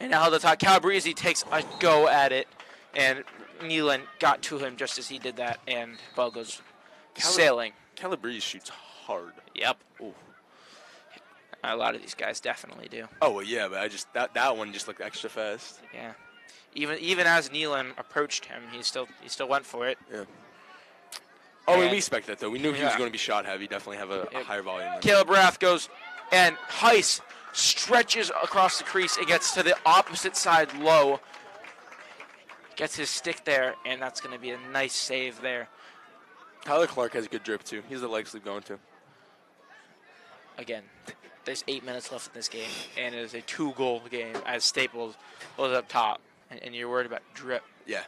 And now the top, Calabrese takes a go at it, and Nealon got to him just as he did that, and ball goes sailing. Calabrese shoots hard. Yep. Ooh. A lot of these guys definitely do. Oh well, yeah, but I just that one just looked extra fast. Yeah. Even as Nealon approached him, he still went for it. Yeah. Oh, And- we expect that though. We knew he was Yeah. going to be shot heavy. Definitely have a Yep. higher volume. Caleb Rath goes, and Heiss stretches across the crease and gets to the opposite side low. Gets his stick there, and that's going to be a nice save there. Tyler Clark has a good drip too. He's the leg sleeve going to. Again, there's 8 minutes left in this game, and it is a 2-goal game as Staples was up top, and you're worried about drip. Yeah.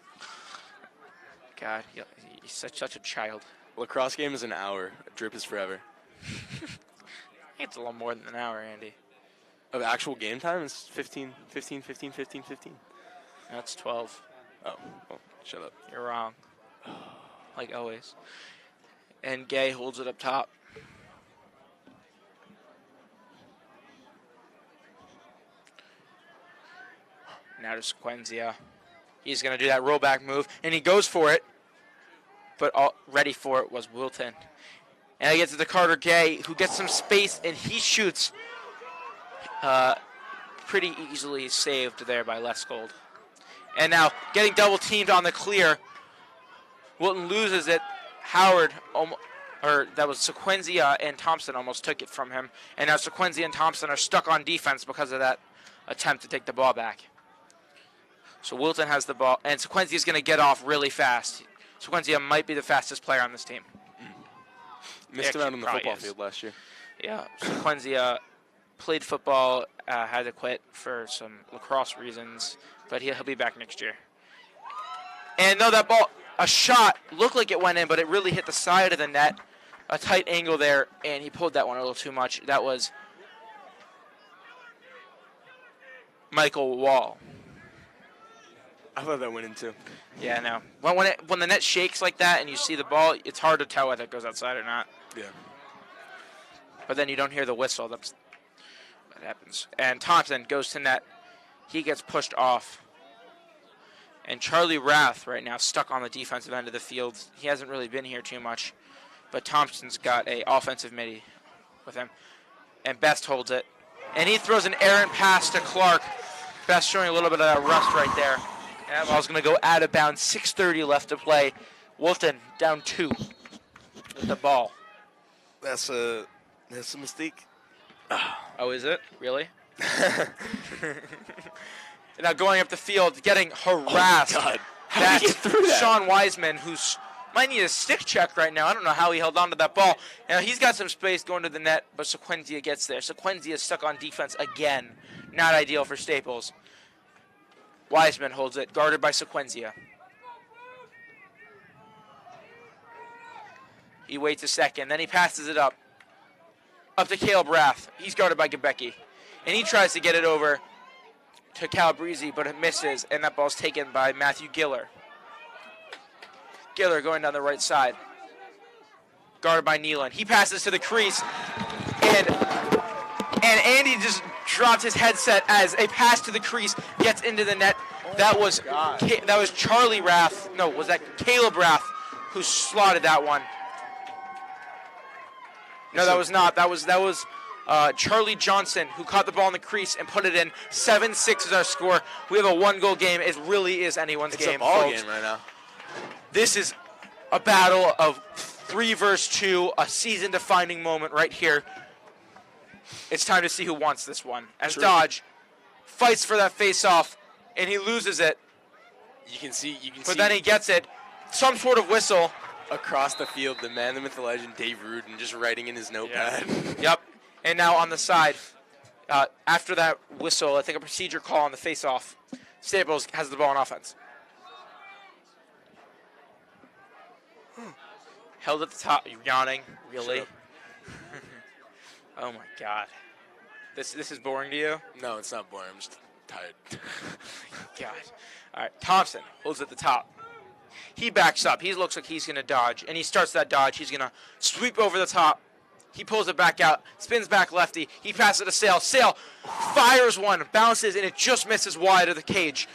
God, you're such a child. Lacrosse game is an hour. Drip is forever. It's a little more than an hour, Andy. Of actual game time is 15. That's 12. Oh, well, shut up. You're wrong. Like always. And Gay holds it up top. Now to Sequenzia. He's going to do that rollback move, and he goes for it. But all ready for it was Wilton. And he gets it to Carter Gay, who gets some space, and he shoots pretty easily saved there by Leskold. And now getting double teamed on the clear. Wilton loses it. Howard, that was Sequenzia and Thompson almost took it from him. And now Sequenzia and Thompson are stuck on defense because of that attempt to take the ball back. So Wilton has the ball, and Sequenzia is going to get off really fast. Sequenzia might be the fastest player on this team. Missed him out on the Probably football is. field last year. Yeah, Sequenzia played football, had to quit for some lacrosse reasons, but he'll be back next year. And no, that ball, a shot, looked like it went in, but it really hit the side of the net. A tight angle there, and he pulled that one a little too much. That was Michael Wall. I thought that went in too. Yeah, no. When the net shakes like that and you see the ball, it's hard to tell whether it goes outside or not. Yeah. But then you don't hear the whistle. That's what happens. And Thompson goes to net. He gets pushed off. And Charlie Rath right now stuck on the defensive end of the field. He hasn't really been here too much. But Thompson's got a offensive midi with him. And Best holds it. And he throws an errant pass to Clark. Best showing a little bit of that rust right there. And that ball's going to go out of bounds. 6:30 left to play. Wilton down 2 with the ball. That's a mistake. Oh, is it? Really? Now going up the field, getting harassed. Oh, God. How did he That's get through that? Sean Wiseman, who's might need a stick check right now. I don't know how he held on to that ball. Now he's got some space going to the net, but Sequenzia gets there. Sequenzia is stuck on defense again. Not ideal for Staples. Wiseman holds it, guarded by Sequenzia. He waits a second, then he passes it up to Caleb Rath. He's guarded by Gebecki. And he tries to get it over to Calabrese, but it misses, and that ball's taken by Matthew Giller. Giller going down the right side. Guarded by Nealon. He passes to the crease, and Andy just dropped his headset as a pass to the crease gets into the net. That was Charlie Rath. No, was that Caleb Rath who slotted that one? No, that was not. That was Charlie Johnson who caught the ball in the crease and put it in. 7-6 is our score. We have a 1-goal game. It really is anyone's game. It's a ball folks. game right now. This is a battle of 3 versus 2, a season-defining moment right here. It's time to see who wants this one. As True. Dodge fights for that face-off, and he loses it. You can see. But then he gets it. Some sort of whistle. Across the field, the man, the myth, the legend, Dave Rudin, just writing in his notepad. Yep. And now on the side, after that whistle, I think a procedure call on the face-off, Staples has the ball on offense. Held at the top. You're yawning. Really? Shut Oh, my God. This is boring to you? No, it's not boring. I'm just tired. God. All right. Thompson holds at the top. He backs up. He looks like he's going to dodge, and he starts that dodge. He's going to sweep over the top. He pulls it back out, spins back lefty. He passes it to Sale. Sale fires one, bounces, and it just misses wide of the cage.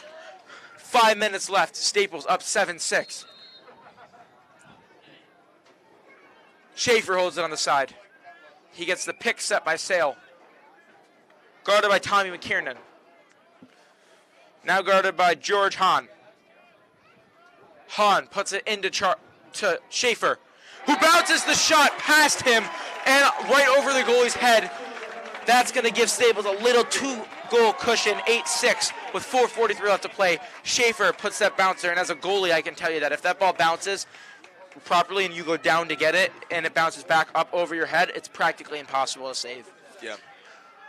5 minutes left. Staples up 7-6. Schaefer holds it on the side. He gets the pick set by Sale. Guarded by Tommy McKiernan. Now guarded by George Hahn. Hahn puts it into to Schaefer, who bounces the shot past him and right over the goalie's head. That's going to give Staples a little 2-goal cushion, 8-6, with 4:43 left to play. Schaefer puts that bouncer, and as a goalie, I can tell you that if that ball bounces properly and you go down to get it and it bounces back up over your head, it's practically impossible to save. Yeah.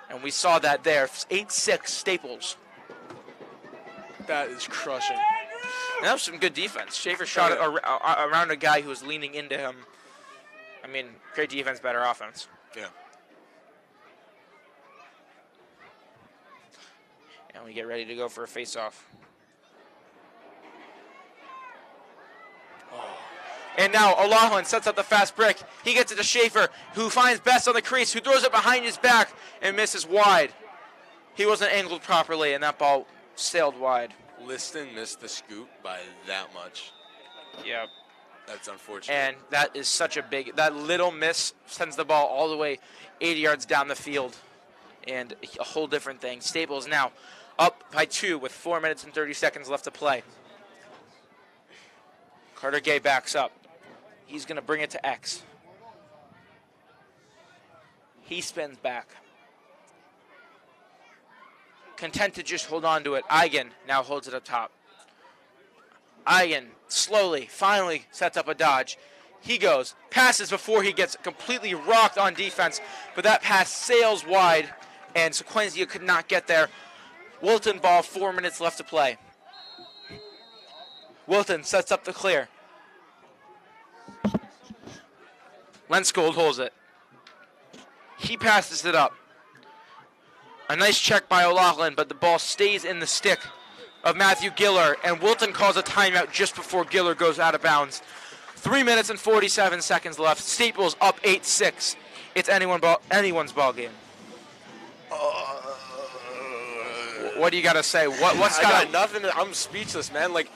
And we saw that there. 8-6 Staples. That is crushing. And that was some good defense. Schaefer shot it around a guy who was leaning into him. I mean, great defense, better offense. Yeah. And we get ready to go for a face-off. And now O'Loughlin sets up the fast break. He gets it to Schaefer, who finds Best on the crease, who throws it behind his back and misses wide. He wasn't angled properly, and that ball sailed wide. Liston missed the scoop by that much. Yeah. That's unfortunate. And that is such a big, that little miss sends the ball all the way 80 yards down the field. And a whole different thing. Staples now up by 2 with 4 minutes and 30 seconds left to play. Carter Gay backs up. He's going to bring it to X. He spins back. Content to just hold on to it. Eigen now holds it up top. Eigen slowly, finally sets up a dodge. He goes, passes before he gets completely rocked on defense, but that pass sails wide, and Sequenzia could not get there. Wilton ball, 4 minutes left to play. Wilton sets up the clear. Lenskold holds it. He passes it up. A nice check by O'Loughlin, but the ball stays in the stick of Matthew Giller, and Wilton calls a timeout just before Giller goes out of bounds. 3 minutes and 47 seconds left. Staples up 8-6. It's anyone's ball game. What do you got to say? What's I got nothing. I'm speechless, man. Like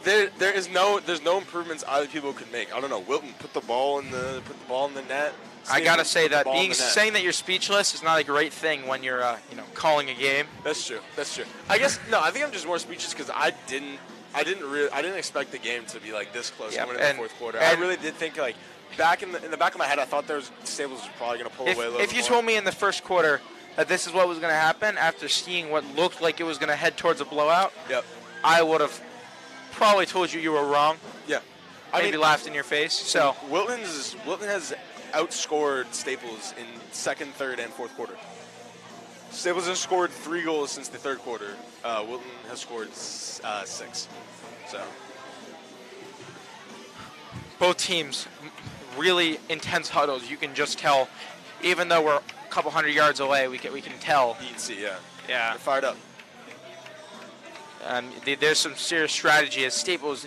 there's no improvements either people could make. I don't know. Wilton put the ball in the net. I gotta say that saying that you're speechless is not a great thing when you're calling a game. That's true. I think I'm just more speechless because I didn't expect the game to be like this close going into the fourth quarter. I really did think like back in the back of my head I thought Staples was probably gonna pull away a little bit more. If you told me in the first quarter that this is what was gonna happen after seeing what looked like it was gonna head towards a blowout, yep, I would have probably told you were wrong. Yeah. Maybe laughed in your face. So Wilton has outscored Staples in second, third, and fourth quarter. Staples has scored 3 goals since the third quarter. Wilton has scored 6. So both teams really intense huddles. You can just tell, even though we're a couple hundred yards away, we can tell. You can see, yeah. Yeah. They're fired up. There's some serious strategy as Staples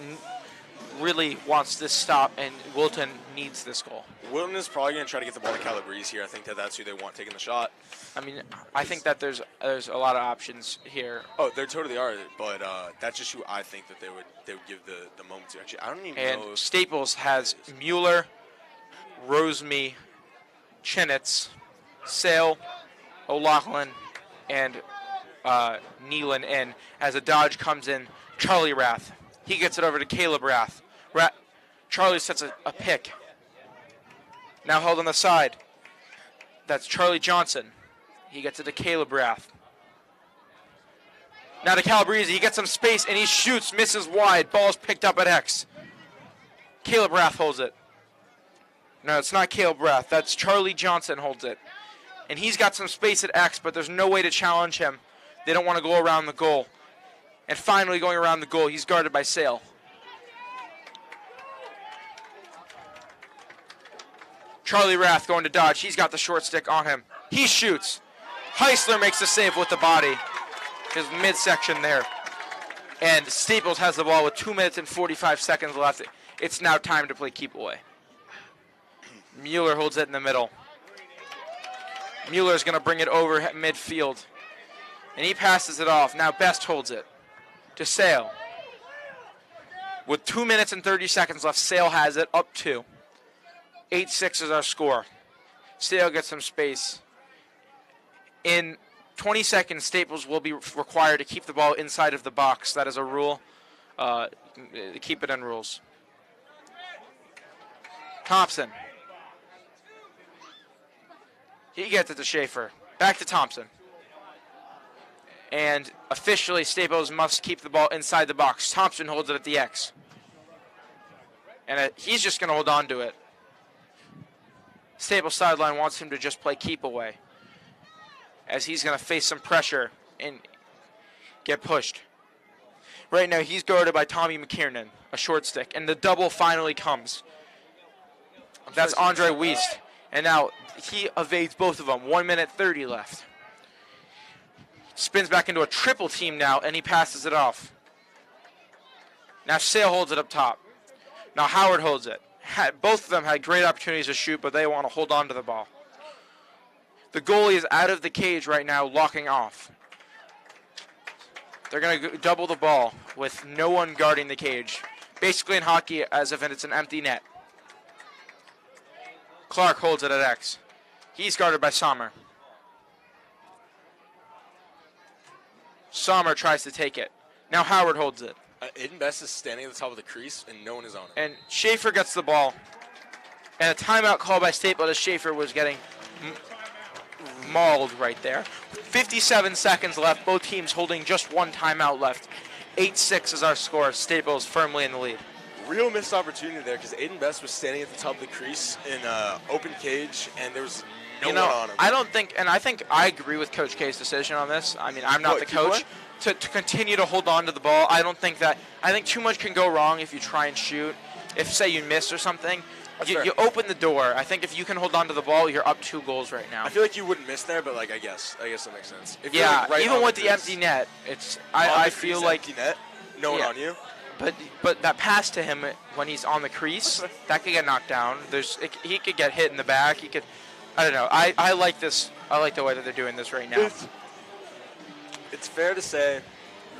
really wants this stop, and Wilton needs this goal. Wilton is probably going to try to get the ball to Calabrese here. I think that's who they want taking the shot. I mean, I think that there's a lot of options here. Oh, there totally are, but that's just who I think that they would give the moment to. Actually, I don't even know. And Staples has Mueller, Roseme, Chinitz, Sale, O'Loughlin, and Nealon in. As a dodge comes in, Charlie Rath. He gets it over to Caleb Rath. Charlie sets a pick. Now held on the side. That's Charlie Johnson. He gets it to Caleb Rath. Now to Calabrese. He gets some space and he shoots, misses wide. Ball's picked up at X. Caleb Rath holds it. No, it's not Caleb Rath. That's Charlie Johnson holds it. And he's got some space at X, but there's no way to challenge him. They don't want to go around the goal. And finally going around the goal, he's guarded by Sale. Charlie Rath going to dodge. He's got the short stick on him. He shoots. Heisler makes the save with the body. His midsection there. And Staples has the ball with 2 minutes and 45 seconds left. It's now time to play keep away. Mueller holds it in the middle. Mueller's going to bring it over midfield. And he passes it off. Now Best holds it to Sale. With 2 minutes and 30 seconds left, Sale has it up 2. 8-6 is our score. Stale gets some space. In 20 seconds, Staples will be required to keep the ball inside of the box. That is a rule. Keep it in rules. Thompson. He gets it to Schaefer. Back to Thompson. And officially, Staples must keep the ball inside the box. Thompson holds it at the X. And he's just going to hold on to it. Staples sideline wants him to just play keep away, as he's going to face some pressure and get pushed. Right now, he's guarded by Tommy McKiernan, a short stick, and the double finally comes. That's Andre Wiest. And now he evades both of them. 1 minute 30 left. Spins back into a triple team now, and he passes it off. Now Sale holds it up top. Now Howard holds it. Both of them had great opportunities to shoot, but they want to hold on to the ball. The goalie is out of the cage right now, locking off. They're going to double the ball with no one guarding the cage. Basically in hockey, as if it's an empty net. Clark holds it at X. He's guarded by Sommer. Sommer tries to take it. Now Howard holds it. Aiden Best is standing at the top of the crease, and no one is on it. And Schaefer gets the ball. And a timeout call by Staples as Schaefer was getting mauled right there. 57 seconds left. Both teams holding just one timeout left. 8-6 is our score. Staples firmly in the lead. Real missed opportunity there because Aiden Best was standing at the top of the crease in open cage, and there was no one on him. I think I agree with Coach K's decision on this. I mean, I'm not the coach. To continue to hold on to the ball, I think too much can go wrong if you try and shoot. If, say, you miss or something, you open the door. I think if you can hold on to the ball, you're up 2 goals right now. I feel like you wouldn't miss there, but I guess that makes sense. If yeah, right even with the empty net, I feel like empty net, no one on you. But that pass to him when he's on the crease, that could get knocked down. He could get hit in the back. He could, I don't know. I like this. I like the way that they're doing this right now. It's fair to say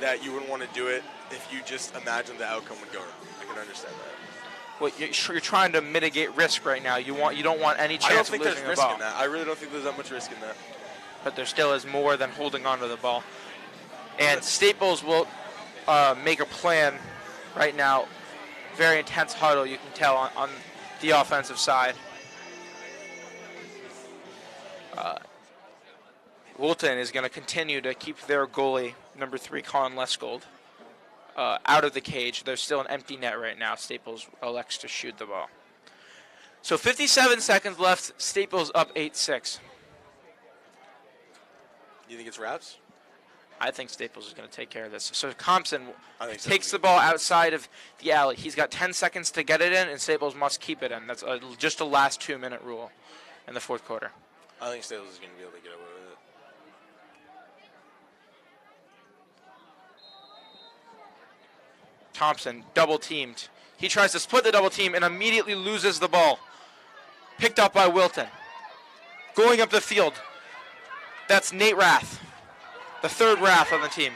that you wouldn't want to do it if you just imagined the outcome would go wrong. I can understand that. Well, you're trying to mitigate risk right now. You don't want any chance of losing the ball. I don't think there's risk in that. I really don't think there's that much risk in that. But there still is more than holding on to the ball. And Staples will make a plan right now. Very intense huddle, you can tell, on the offensive side. Wilton is going to continue to keep their goalie, number 3, Colin Leskold, out of the cage. There's still an empty net right now. Staples elects to shoot the ball. So 57 seconds left. Staples up 8-6. You think it's wraps? I think Staples is going to take care of this. So Thompson takes the ball outside of the alley. He's got 10 seconds to get it in, and Staples must keep it in. That's just a last 2-minute rule in the fourth quarter. I think Staples is going to be able to get away with it. Thompson double teamed. He tries to split the double team and immediately loses the ball. Picked up by Wilton. Going up the field. That's Nate Rath, the 3rd Rath on the team.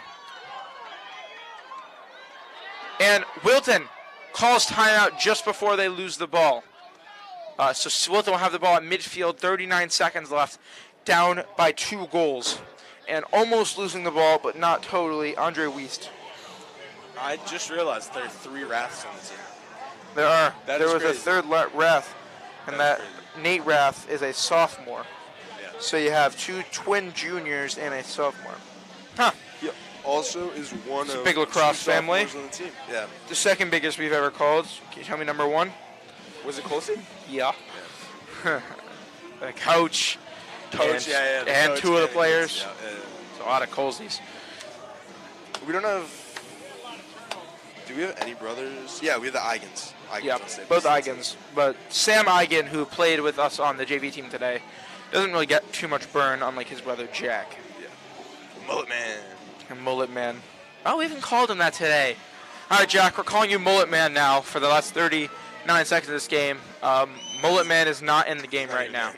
And Wilton calls timeout just before they lose the ball. So Wilton will have the ball at midfield, 39 seconds left, down by 2 goals. And almost losing the ball, but not totally, Andre Wiest. I just realized there are 3 Raths on the team. There are. There was crazy. a 3rd Rath, and that Nate Rath is a sophomore. Yeah. So you have 2 twin juniors and a sophomore. Huh. He also is one It's of a big lacrosse 2 family. sophomores on the team. Yeah. The second biggest we've ever called. Can you tell me number 1? Was it Colson? Yeah. The coach. Coach, and, the and coach 2 of the and players. yeah. It's a lot of Colsies. We don't have. Do we have any brothers? Yeah, we have the Eigens. Yeah, both Eigens. But Sam Eigen, who played with us on the JV team today, doesn't really get too much burn, unlike his brother Jack. Yeah. Mullet Man. And Mullet Man. Oh, we even called him that today. All right, Jack, we're calling you Mullet Man now for the last 39 seconds of this game. Mullet Man is not in the game right now.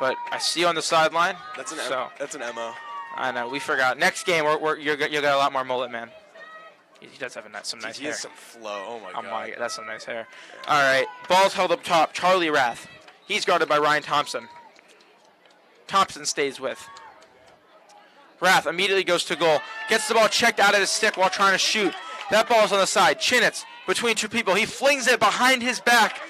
But I see you on the sideline. That's an MO. I know, we forgot. Next game, you'll get a lot more Mullet Man. He does have some nice He hair. has some flow. Oh my Oh god. my, that's some nice hair. All right, ball's held up top. Charlie Rath. He's guarded by Ryan Thompson. Thompson stays with. Rath immediately goes to goal. Gets the ball checked out of his stick while trying to shoot. That ball's on the side. Chinitz between two people. He flings it behind his back,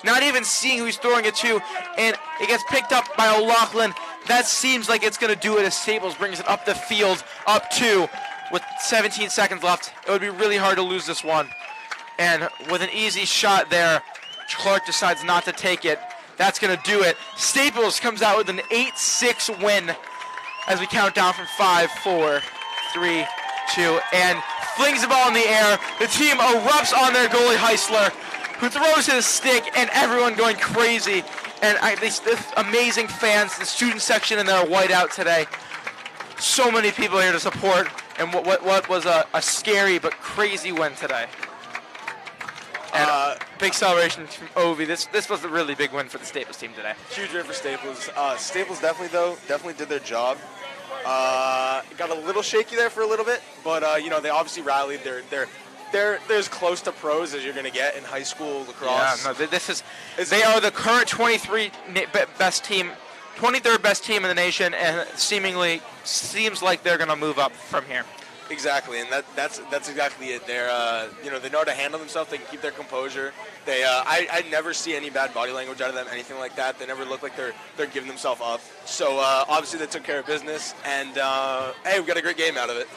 not even seeing who he's throwing it to, and it gets picked up by O'Loughlin. That seems like it's going to do it as Staples brings it up the field, up 2, with 17 seconds left. It would be really hard to lose this one. And with an easy shot there, Clark decides not to take it. That's going to do it. Staples comes out with an 8-6 win as we count down from 5, 4, 3, 2, and flings the ball in the air. The team erupts on their goalie Heisler, who throws his stick, and everyone going crazy. And these amazing fans, the student section in their whiteout today. So many people here to support, and what was a scary but crazy win today. And big celebration from Ovi. This was a really big win for the Staples team today. Huge win for Staples. Staples definitely did their job. Got a little shaky there for a little bit, but they obviously rallied. They're as close to pros as you're going to get in high school lacrosse. Yeah, no, they are the current 23rd best team in the nation, and seemingly seems like they're going to move up from here. Exactly, and that's exactly it. They know how to handle themselves. They can keep their composure. I never see any bad body language out of them, anything like that. They never look like they're giving themselves up. So obviously they took care of business, and hey, we got a great game out of it.